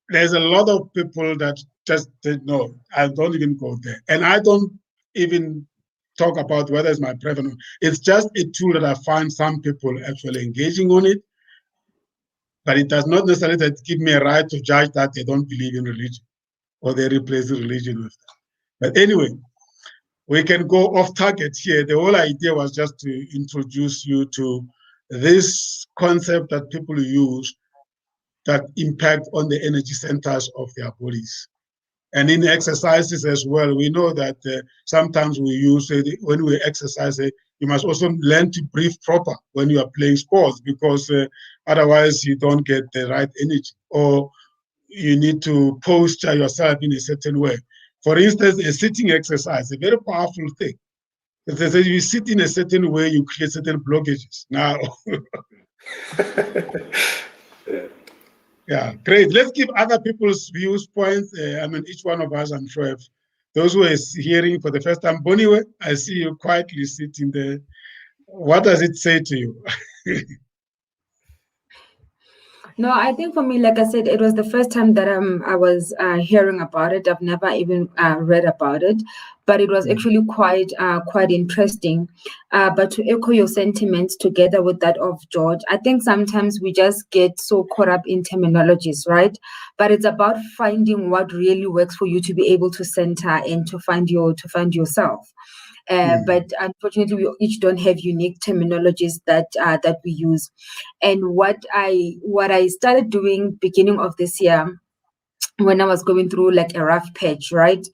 Speaker 2: there's a lot of people that just say, no, I don't even go there. And I don't even talk about whether it's my preference. It's just a tool that I find some people actually engaging on it, but it does not necessarily give me a right to judge that they don't believe in religion or they replace religion with that. But anyway, we can go off target here. The whole idea was just to introduce you to this concept that people use that impact on the energy centers of their bodies. And in exercises as well, we know that sometimes we use it when we exercise. You must also learn to breathe proper when you are playing sports, because otherwise you don't get the right energy, or you need to posture yourself in a certain way. For instance, a sitting exercise, a very powerful thing. If you sit in a certain way, you create certain blockages. Now, yeah, great. Let's give other people's viewpoints. I mean, each one of us, I'm sure, if those who are hearing for the first time, Boniwe, I see you quietly sitting there. What does it say to you?
Speaker 1: No, I think for me, like I said, it was the first time that I was hearing about it. I've never even read about it, but it was actually quite interesting. But to echo your sentiments together with that of George, I think sometimes we just get so caught up in terminologies, right? But it's about finding what really works for you to be able to center and to find yourself. But unfortunately, we each don't have unique terminologies that we use. And what I started doing beginning of this year, when I was going through like a rough patch, right?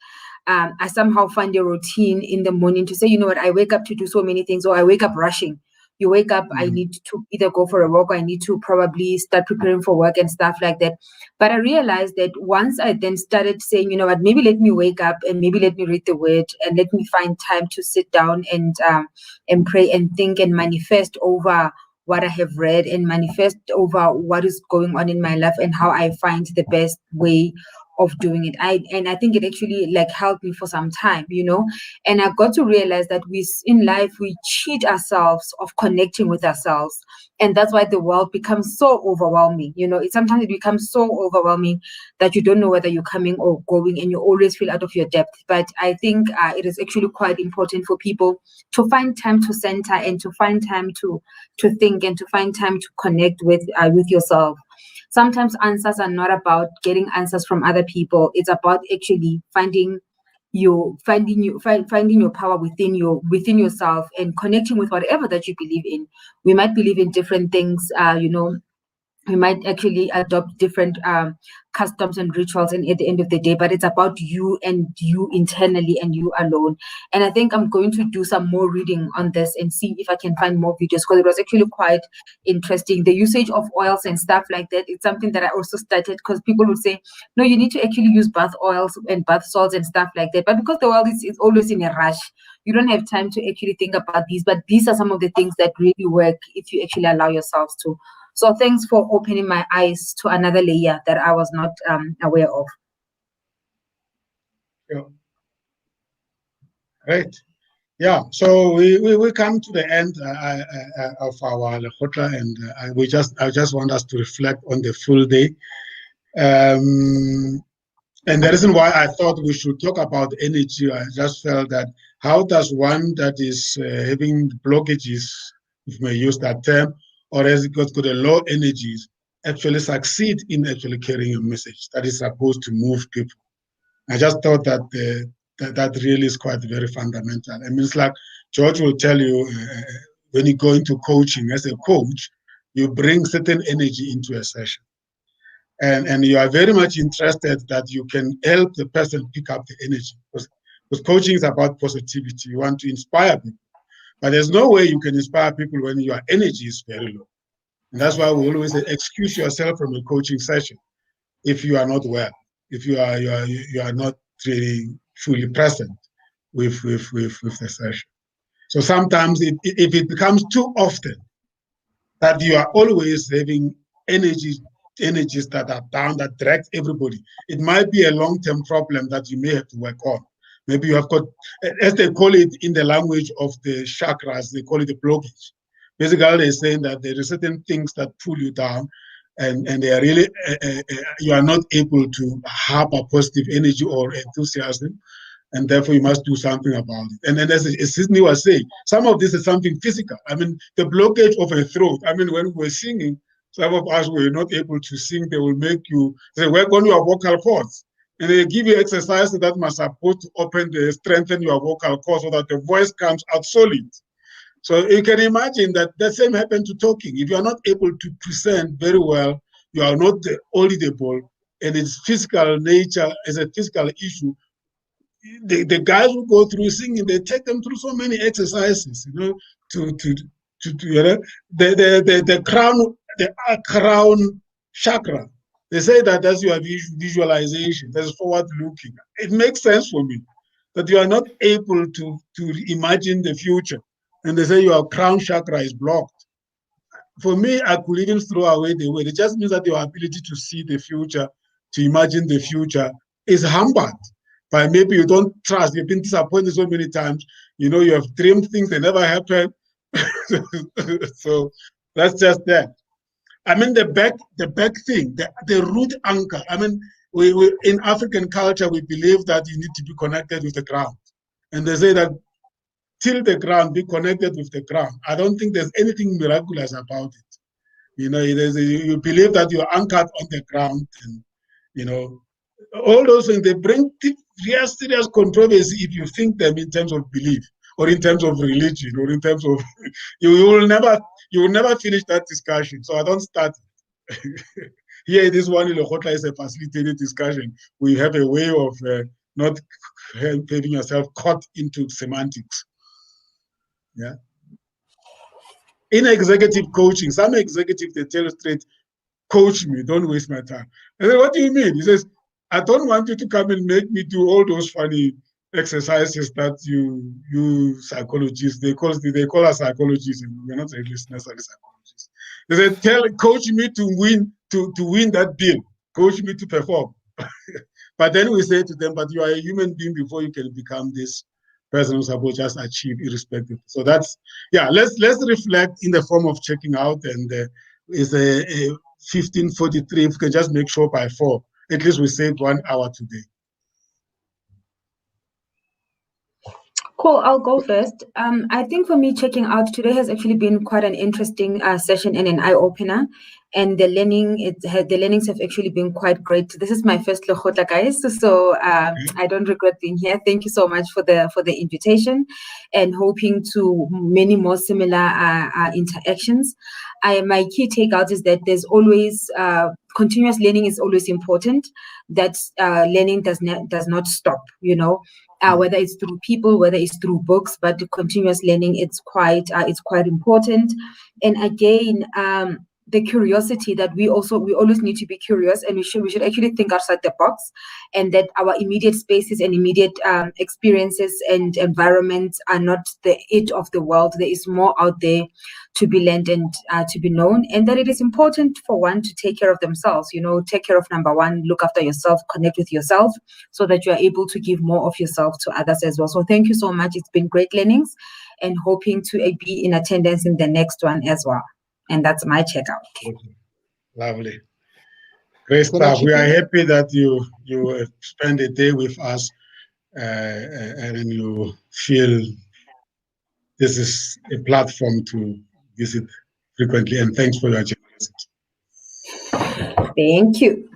Speaker 1: I somehow find a routine in the morning to say, you know what, I wake up to do so many things, or I wake up rushing. You wake up, I need to either go for a walk, or I need to probably start preparing for work and stuff like that. But I realized that once I then started saying, you know what, maybe let me wake up and maybe let me read the word and let me find time to sit down and pray and think and manifest over what I have read and manifest over what is going on in my life and how I find the best way of doing it. I think it actually like helped me for some time, you know. And I got to realize that in life we cheat ourselves of connecting with ourselves, and that's why the world becomes so overwhelming. You know, sometimes it becomes so overwhelming that you don't know whether you're coming or going, and you always feel out of your depth. But I think it is actually quite important for people to find time to center and to find time to think and to find time to connect with yourself. Sometimes answers are not about getting answers from other people. It's about actually finding your power within yourself and connecting with whatever that you believe in. We might believe in different things, you know. We might actually adopt different customs and rituals, and at the end of the day, but it's about you and you internally and you alone. And I think I'm going to do some more reading on this and see if I can find more videos, because it was actually quite interesting. The usage of oils and stuff like that, it's something that I also started, because people would say, no, you need to actually use bath oils and bath salts and stuff like that. But because the world is always in a rush, you don't have time to actually think about these. But these are some of the things that really work if you actually allow yourselves to. So thanks for opening my eyes to another layer that I was not aware of.
Speaker 2: Yeah. Right. Yeah, so we come to the end of our Lekgotla, and I just want us to reflect on the full day. And the reason why I thought we should talk about energy, I just felt that how does one that is having blockages, if we may use that term, or has got the low energies, actually succeed in actually carrying a message that is supposed to move people. I just thought that that really is quite very fundamental. I mean, it's like George will tell you when you go into coaching as a coach, you bring certain energy into a session. And you are very much interested that you can help the person pick up the energy. Because coaching is about positivity. You want to inspire people. But there's no way you can inspire people when your energy is very low. And that's why we always say, excuse yourself from a coaching session if you are not well, if you are not really fully present with the session. So sometimes if it becomes too often that you are always having energies that are down, that drag everybody, it might be a long-term problem that you may have to work on. Maybe you have got, as they call it in the language of the chakras, they call it a blockage. Basically, they're saying that there are certain things that pull you down, and they are really, you are not able to have a positive energy or enthusiasm, and therefore you must do something about it. And then as Sydney was saying, some of this is something physical. I mean, the blockage of a throat. I mean, when we were singing, some of us were not able to sing. They will make you say, work on your vocal cords. And they give you exercises that must supposed to strengthen your vocal cords so that the voice comes out solid. So you can imagine that the same happened to talking. If you are not able to present very well, you are not audible, and it's physical nature, is a physical issue. The guys who go through singing, they take them through so many exercises, you know, you know, the crown chakra. They say that that's your visualization, that's forward looking. It makes sense for me that you are not able to imagine the future, and they say your crown chakra is blocked. For me, I could even throw away the word. It just means that your ability to see the future, to imagine the future, is hampered. But maybe you don't trust. You've been disappointed so many times. You know, you have dreamed things that never happen. So that's just that. I mean, the back thing, the root anchor. I mean, we in African culture, we believe that you need to be connected with the ground. And they say that till the ground, be connected with the ground. I don't think there's anything miraculous about it. You know, you believe that you're anchored on the ground, and, you know, all those things, they bring real serious controversy if you think them in terms of belief or in terms of religion or in terms of, you will never finish that discussion. So I don't start here. This one in Lekgotla is a facilitated discussion. We have a way of not having yourself caught into semantics. Yeah. In executive coaching, some executives, they tell you straight, coach me, don't waste my time. I said, what do you mean? He says, I don't want you to come and make me do all those funny exercises that you psychologists, they call us psychologists, and we're not really necessarily psychologists. They said, coach me to win that deal, coach me to perform. But then we say to them, but you are a human being before you can become this person who's supposed to just achieve irrespective. So that's, yeah, let's reflect in the form of checking out, and is a 15:43. If we can just make sure by 4, at least we saved 1 hour today.
Speaker 1: Cool, I'll go first. I think for me, checking out today has actually been quite an interesting session and an eye-opener. And the learnings have actually been quite great. This is my first Lekgotla, guys, so I don't regret being here. Thank you so much for the invitation, and hoping to many more similar interactions. My key takeout is that there's always continuous learning is always important. That learning does not stop. You know. Whether it's through people, whether it's through books, but the continuous learning, it's quite important. And again, the curiosity that we always need to be curious, and we should actually think outside the box, and that our immediate spaces and immediate experiences and environments are not the it of the world. There is more out there to be learned and to be known, and that it is important for one to take care of themselves. Take care of number one, look after yourself, connect with yourself, so that you are able to give more of yourself to others as well. So thank you so much. It's been great learnings, and hoping to be in attendance in the next one as well. And that's my checkout.
Speaker 2: Lovely. Great stuff. We are happy that you spend a day with us and you feel this is a platform to visit frequently. And thanks for your generosity.
Speaker 1: Thank you.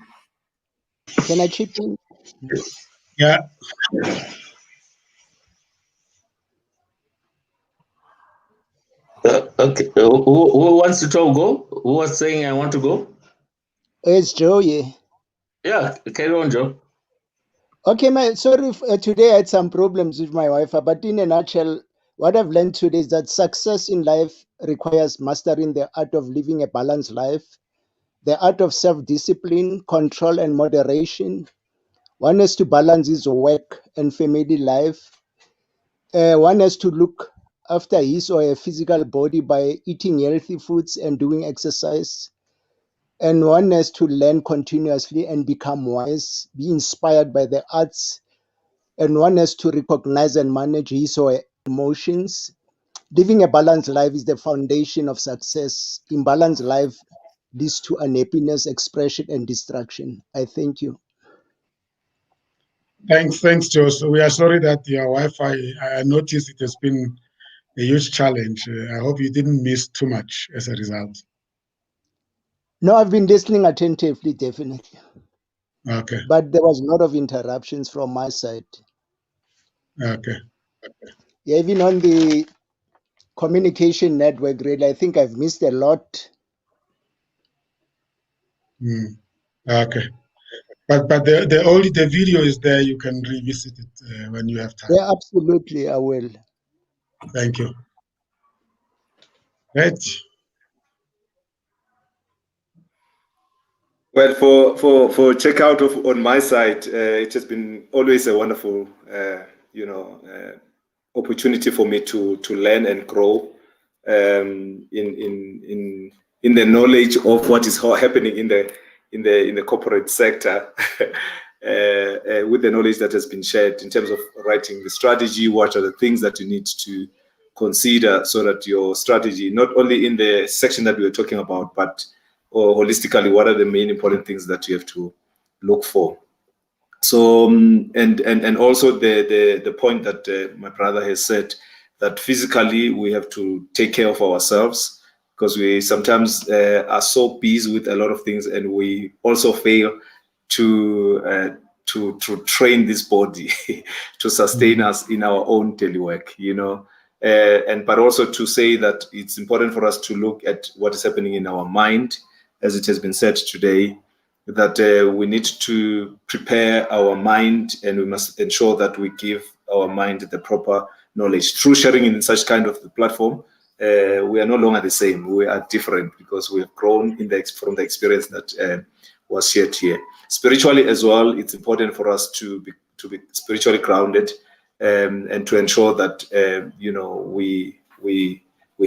Speaker 12: Can I chip in?
Speaker 2: Yeah.
Speaker 11: Okay. Who wants to talk? Go. Who was saying I want to go?
Speaker 12: It's Joey.
Speaker 11: Yeah, carry on, Joe.
Speaker 12: Okay, sorry. Today I had some problems with my Wi-Fi, but in a nutshell, what I've learned today is that success in life requires mastering the art of living a balanced life, the art of self-discipline, control, and moderation. One has to balance his work and family life. One has to look after his or her physical body by eating healthy foods and doing exercise. And one has to learn continuously and become wise, be inspired by the arts. And one has to recognize and manage his or her emotions. Living a balanced life is the foundation of success. Imbalanced life leads to unhappiness, expression, and distraction. I thank you.
Speaker 2: Thanks, Joe. So we are sorry that your Wi-Fi, I noticed it has been a huge challenge. I hope you didn't miss too much as a result.
Speaker 12: No, I've been listening attentively, definitely.
Speaker 2: Okay.
Speaker 12: But there was a lot of interruptions from my side.
Speaker 2: Okay.
Speaker 12: Yeah, even on the communication network, really, I think I've missed a lot.
Speaker 2: Okay. But the video is there. You can revisit it when you have time.
Speaker 12: Yeah, absolutely, I will.
Speaker 2: Thank you. Right.
Speaker 10: Well, for checkout on my side, it has been always a wonderful, opportunity for me to learn and grow in the knowledge of what is happening in the corporate sector, with the knowledge that has been shared in terms of writing the strategy. What are the things that you need to consider so that your strategy, not only in the section that we were talking about, but or holistically, what are the main important things that you have to look for? So, and also the point that my brother has said, that physically we have to take care of ourselves, because we sometimes are so busy with a lot of things, and we also fail to train this body to sustain us in our own daily work, but also to say that it's important for us to look at what is happening in our mind, as it has been said today, that we need to prepare our mind, and we must ensure that we give our mind the proper knowledge. Through sharing in such kind of platform, we are no longer the same. We are different because we have grown from the experience that was shared here. Spiritually as well, it's important for us to be spiritually grounded, and to ensure that we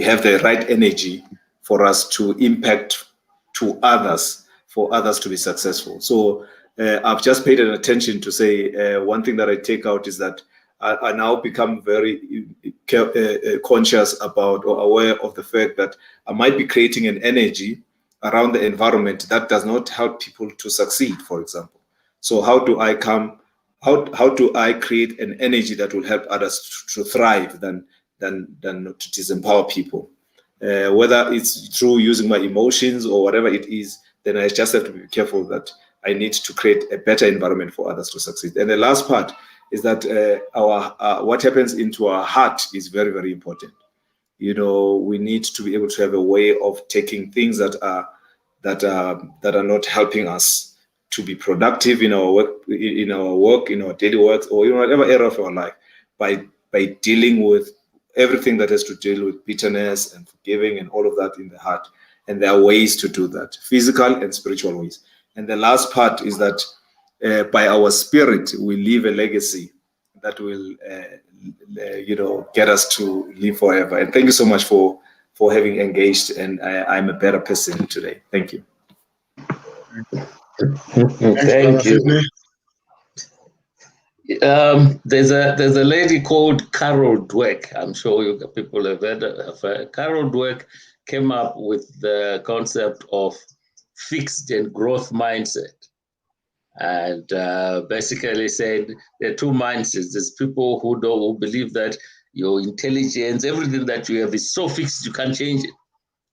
Speaker 10: have the right energy for us to impact to others, for others to be successful. So I've just paid attention to say one thing that I take out is that I now become very conscious about or aware of the fact that I might be creating an energy around the environment that does not help people to succeed, for example. So how do I create an energy that will help others to thrive than to disempower people? Whether it's through using my emotions or whatever it is, then I just have to be careful that I need to create a better environment for others to succeed. And the last part is that what happens into our heart is very, very important. We need to be able to have a way of taking things that are not helping us to be productive in our work, in our daily work, or in whatever area of our life, by dealing with everything that has to deal with bitterness and forgiving and all of that in the heart, And there are ways to do that, physical and spiritual ways. And the last part is that by our spirit, we leave a legacy that will, get us to live forever. And thank you so much for having engaged. And I'm a better person today. Thank you.
Speaker 11: Thank you. There's a lady called Carol Dweck. I'm sure you people have heard of her. Carol Dweck came up with the concept of fixed and growth mindset, and basically said there are two mindsets. There's people who believe that your intelligence, everything that you have is so fixed you can't change it.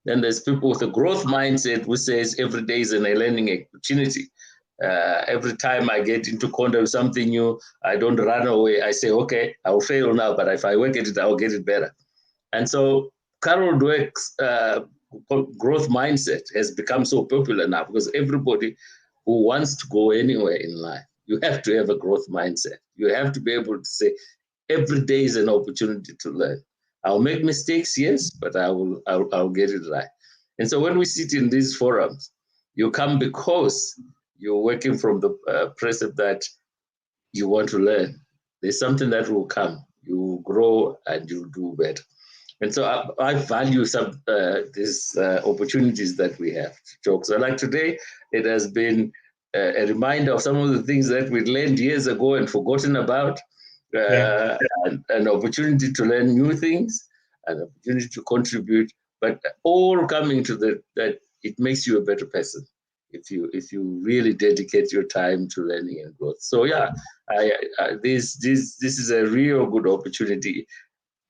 Speaker 11: Then there's people with a growth mindset who says every day is a learning opportunity. Every time I get into contact with something new, I don't run away. I say, okay, I'll fail now, but if I work at it, I'll get it better. And so Carol Dweck's growth mindset has become so popular now because everybody who wants to go anywhere in life, you have to have a growth mindset. You have to be able to say, every day is an opportunity to learn. I'll make mistakes, yes, but I'll get it right. And so when we sit in these forums, you come because you're working from the precept that you want to learn. There's something that will come. You will grow and you'll do better. And so I value these opportunities that we have to talk. So like today, it has been a reminder of some of the things that we learned years ago and forgotten about, and an opportunity to learn new things, an opportunity to contribute, but all coming to that it makes you a better person if you really dedicate your time to learning and growth. So yeah, this is a real good opportunity.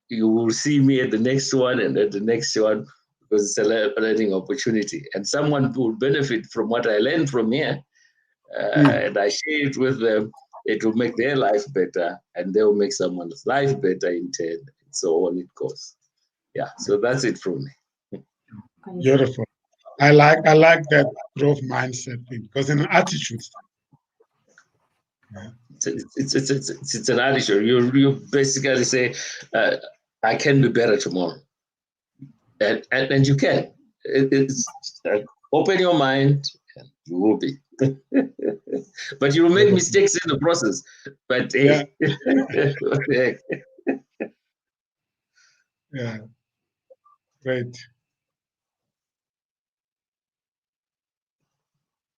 Speaker 11: You will see me at the next one and at the next one because it's a learning opportunity. And someone will benefit from what I learned from here and I share it with them. It will make their life better and they will make someone's life better in turn. And so on it goes. Yeah, so that's it from me.
Speaker 2: Beautiful. I like that growth mindset thing because it's an attitude. Yeah.
Speaker 11: It's an attitude. You basically say, I can be better tomorrow, and you can. It's open your mind, and you will be. But you will make mistakes in the process. But hey,
Speaker 2: yeah, great.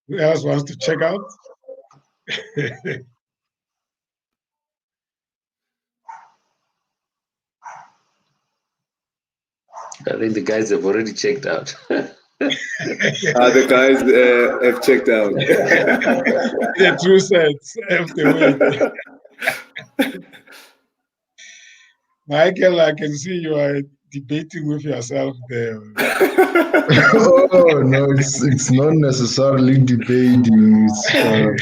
Speaker 2: Who else wants to check out?
Speaker 11: I think the guys have already checked out.
Speaker 10: The guys have checked out.
Speaker 2: The true sense of the word. Michael, I can see you are debating with yourself there.
Speaker 3: Oh no, it's not necessarily debating. It's having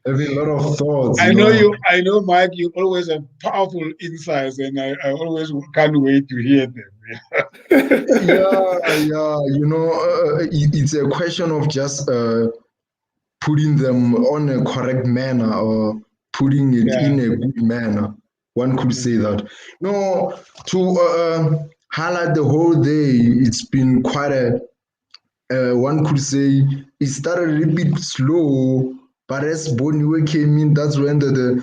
Speaker 3: a lot of thoughts.
Speaker 2: I know, Mike. You always have powerful insights, and I always can't wait to hear them.
Speaker 3: Yeah. It's a question of just putting them on a correct manner or putting it in a good manner. One could say that. No, to highlight the whole day, it's been quite a. One could say it started a little bit slow, but as Boniwe came in, that's when the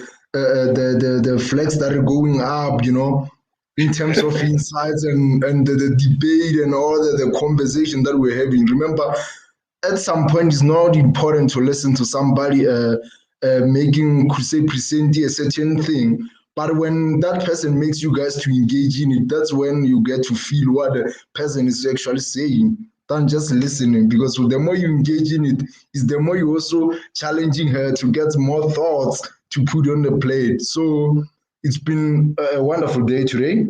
Speaker 3: flags started going up. In terms of insights and the debate and all the conversation that we're having. Remember, at some point, it's not important to listen to somebody presenting a certain thing. But when that person makes you guys to engage in it, that's when you get to feel what the person is actually saying than just listening. Because the more you engage in it, is the more you're also challenging her to get more thoughts to put on the plate. So it's been a wonderful day today.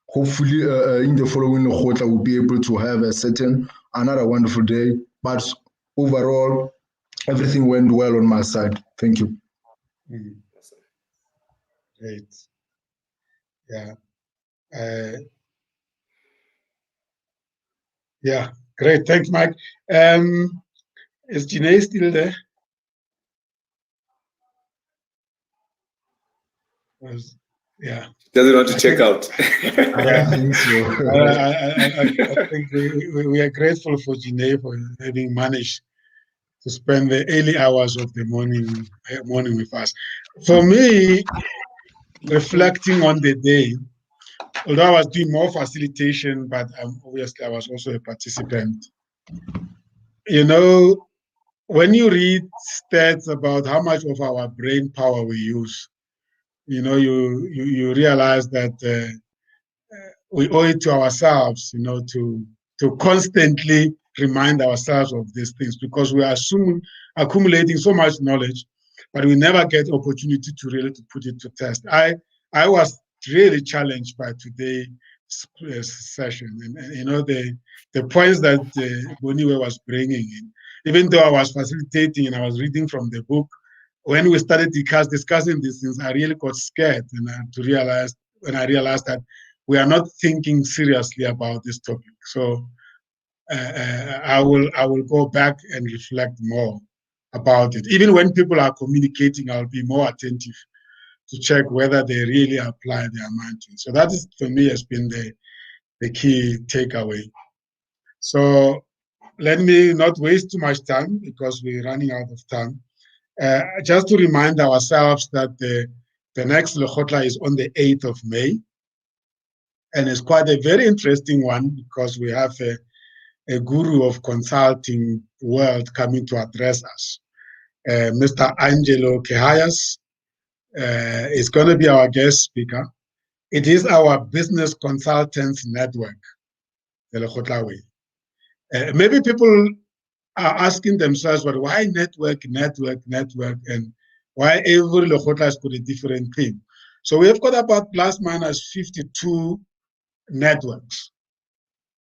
Speaker 3: Hopefully, in the following quarter, we'll be able to have another wonderful day. But overall, everything went well on my side. Thank you.
Speaker 2: Great. Yeah. Yeah. Great. Thanks, Mike. Is Janae still there? Yeah.
Speaker 10: Doesn't want to check out.
Speaker 2: Yeah.
Speaker 3: I think so.
Speaker 2: I think we are grateful for Jine for having managed to spend the early hours of the morning with us. For me, reflecting on the day, although I was doing more facilitation, but obviously I was also a participant. You know, when you read stats about how much of our brain power we use, you know, you realize that we owe it to ourselves, you know, to constantly remind ourselves of these things, because we are accumulating so much knowledge, but we never get opportunity to really to put it to test. I was really challenged by today's session, and you know the points that Boniwe was bringing in. Even though I was facilitating and I was reading from the book, when we started discussing these things, I really got scared, and I realized that we are not thinking seriously about this topic. So I will go back and reflect more about it. Even when people are communicating, I'll be more attentive to check whether they really apply their mind to it. So that is, for me, has been the key takeaway. So let me not waste too much time, because we're running out of time. Just to remind ourselves that the next Lekgotla is on the 8th of May. And it's quite a very interesting one, because we have a guru of consulting world coming to address us. Mr. Angelo Kehayas is going to be our guest speaker. It is our business consultants network, the Lekgotla Way. Maybe people are asking themselves, but why network, and why every Lekgotla has got a different theme? So we've got about plus minus 52 networks.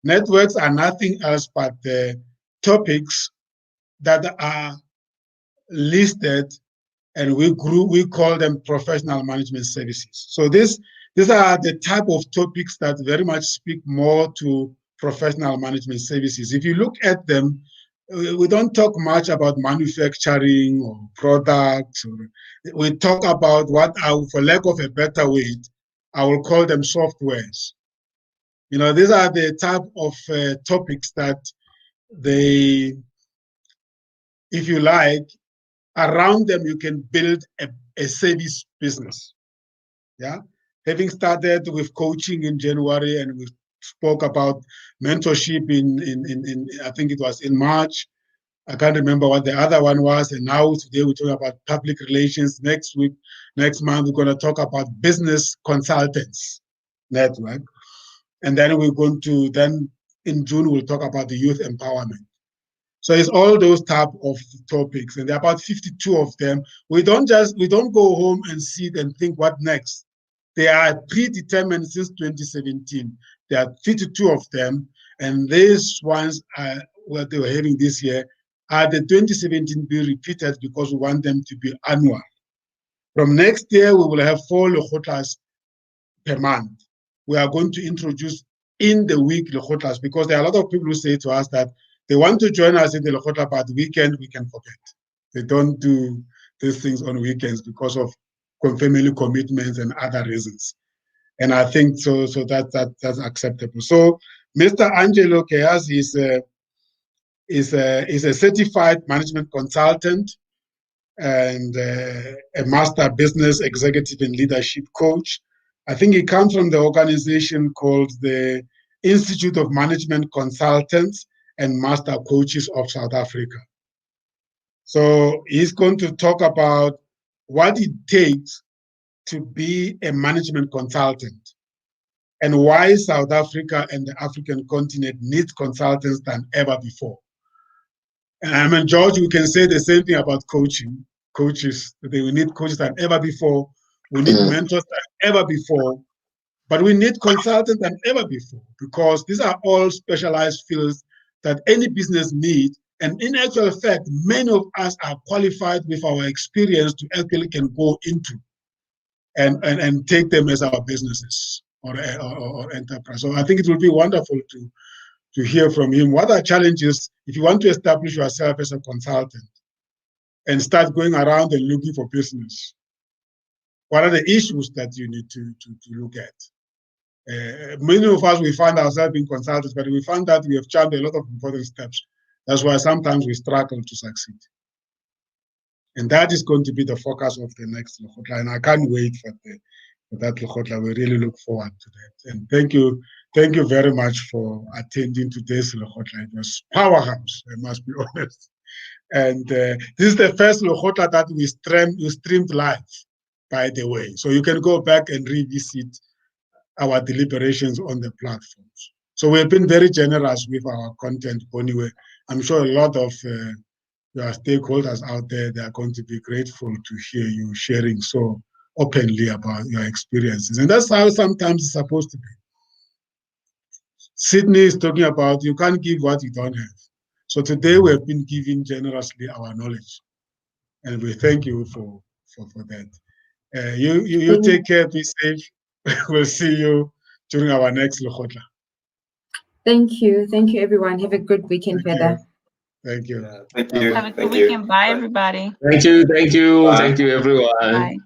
Speaker 2: Networks are nothing else but the topics that are listed, and we call them professional management services. So these are the type of topics that very much speak more to professional management services. If you look at them, we don't talk much about manufacturing or products. We talk about what, for lack of a better word, I will call them softwares. You know, these are the type of topics that they, if you like, around them you can build a service business. Yeah, having started with coaching in January, and we spoke about mentorship in I think it was in March. I can't remember what the other one was. And now today we talk about public relations. Next month we're going to talk about business consultants network. And then we're going to, in June, we'll talk about the youth empowerment. So it's all those type of topics, and there are about 52 of them. We don't go home and sit and think what next. They are predetermined since 2017. There are 52 of them, and these ones what they were having this year are the 2017 be repeated, because we want them to be annual. From next year, we will have 4 Lekgotlas per month. We are going to introduce in the week Lekgotlas, because there are a lot of people who say to us that they want to join us in the Lekgotla, but weekend we can forget. They don't do these things on weekends because of family commitments and other reasons. And I think so that's acceptable. So Mr. Angelo Kehayas is a certified management consultant and a master business executive and leadership coach. I think he comes from the organization called the Institute of Management Consultants and Master Coaches of South Africa. So he's going to talk about what it takes to be a management consultant and why South Africa and the African continent needs consultants than ever before. And I mean, George, we can say the same thing about coaching. Coaches, we need coaches than ever before. We need mentors than ever before. But we need consultants than ever before, because these are all specialized fields that any business needs. And in actual fact, many of us are qualified with our experience to actually can go into and take them as our businesses or enterprise. So I think it will be wonderful to hear from him. What are challenges if you want to establish yourself as a consultant and start going around and looking for business? what are the issues that you need to look at? Many of us, we find ourselves being consultants, but we find that we have jumped a lot of important steps. That's why sometimes we struggle to succeed. And that is going to be the focus of the next Lekgotla. And I can't wait for that Lekgotla. We really look forward to that. And thank you very much for attending today's Lekgotla. It was powerhouse, I must be honest. And this is the first Lekgotla that we streamed live, by the way. So you can go back and revisit our deliberations on the platforms. So we've been very generous with our content anyway. I'm sure a lot of your stakeholders out there, they are going to be grateful to hear you sharing so openly about your experiences. And that's how sometimes it's supposed to be. Sydney is talking about you can't give what you don't have. So today we have been giving generously our knowledge. And we thank you for that. You take care, be safe. We'll see you during our next Lekgotla.
Speaker 1: Thank you. Thank you, everyone. Have a good weekend, Feda.
Speaker 2: Thank you.
Speaker 10: Thank you.
Speaker 9: Have a good weekend. Bye, everybody.
Speaker 13: Thank you.
Speaker 10: Bye.
Speaker 13: Thank you, everyone.
Speaker 9: Bye.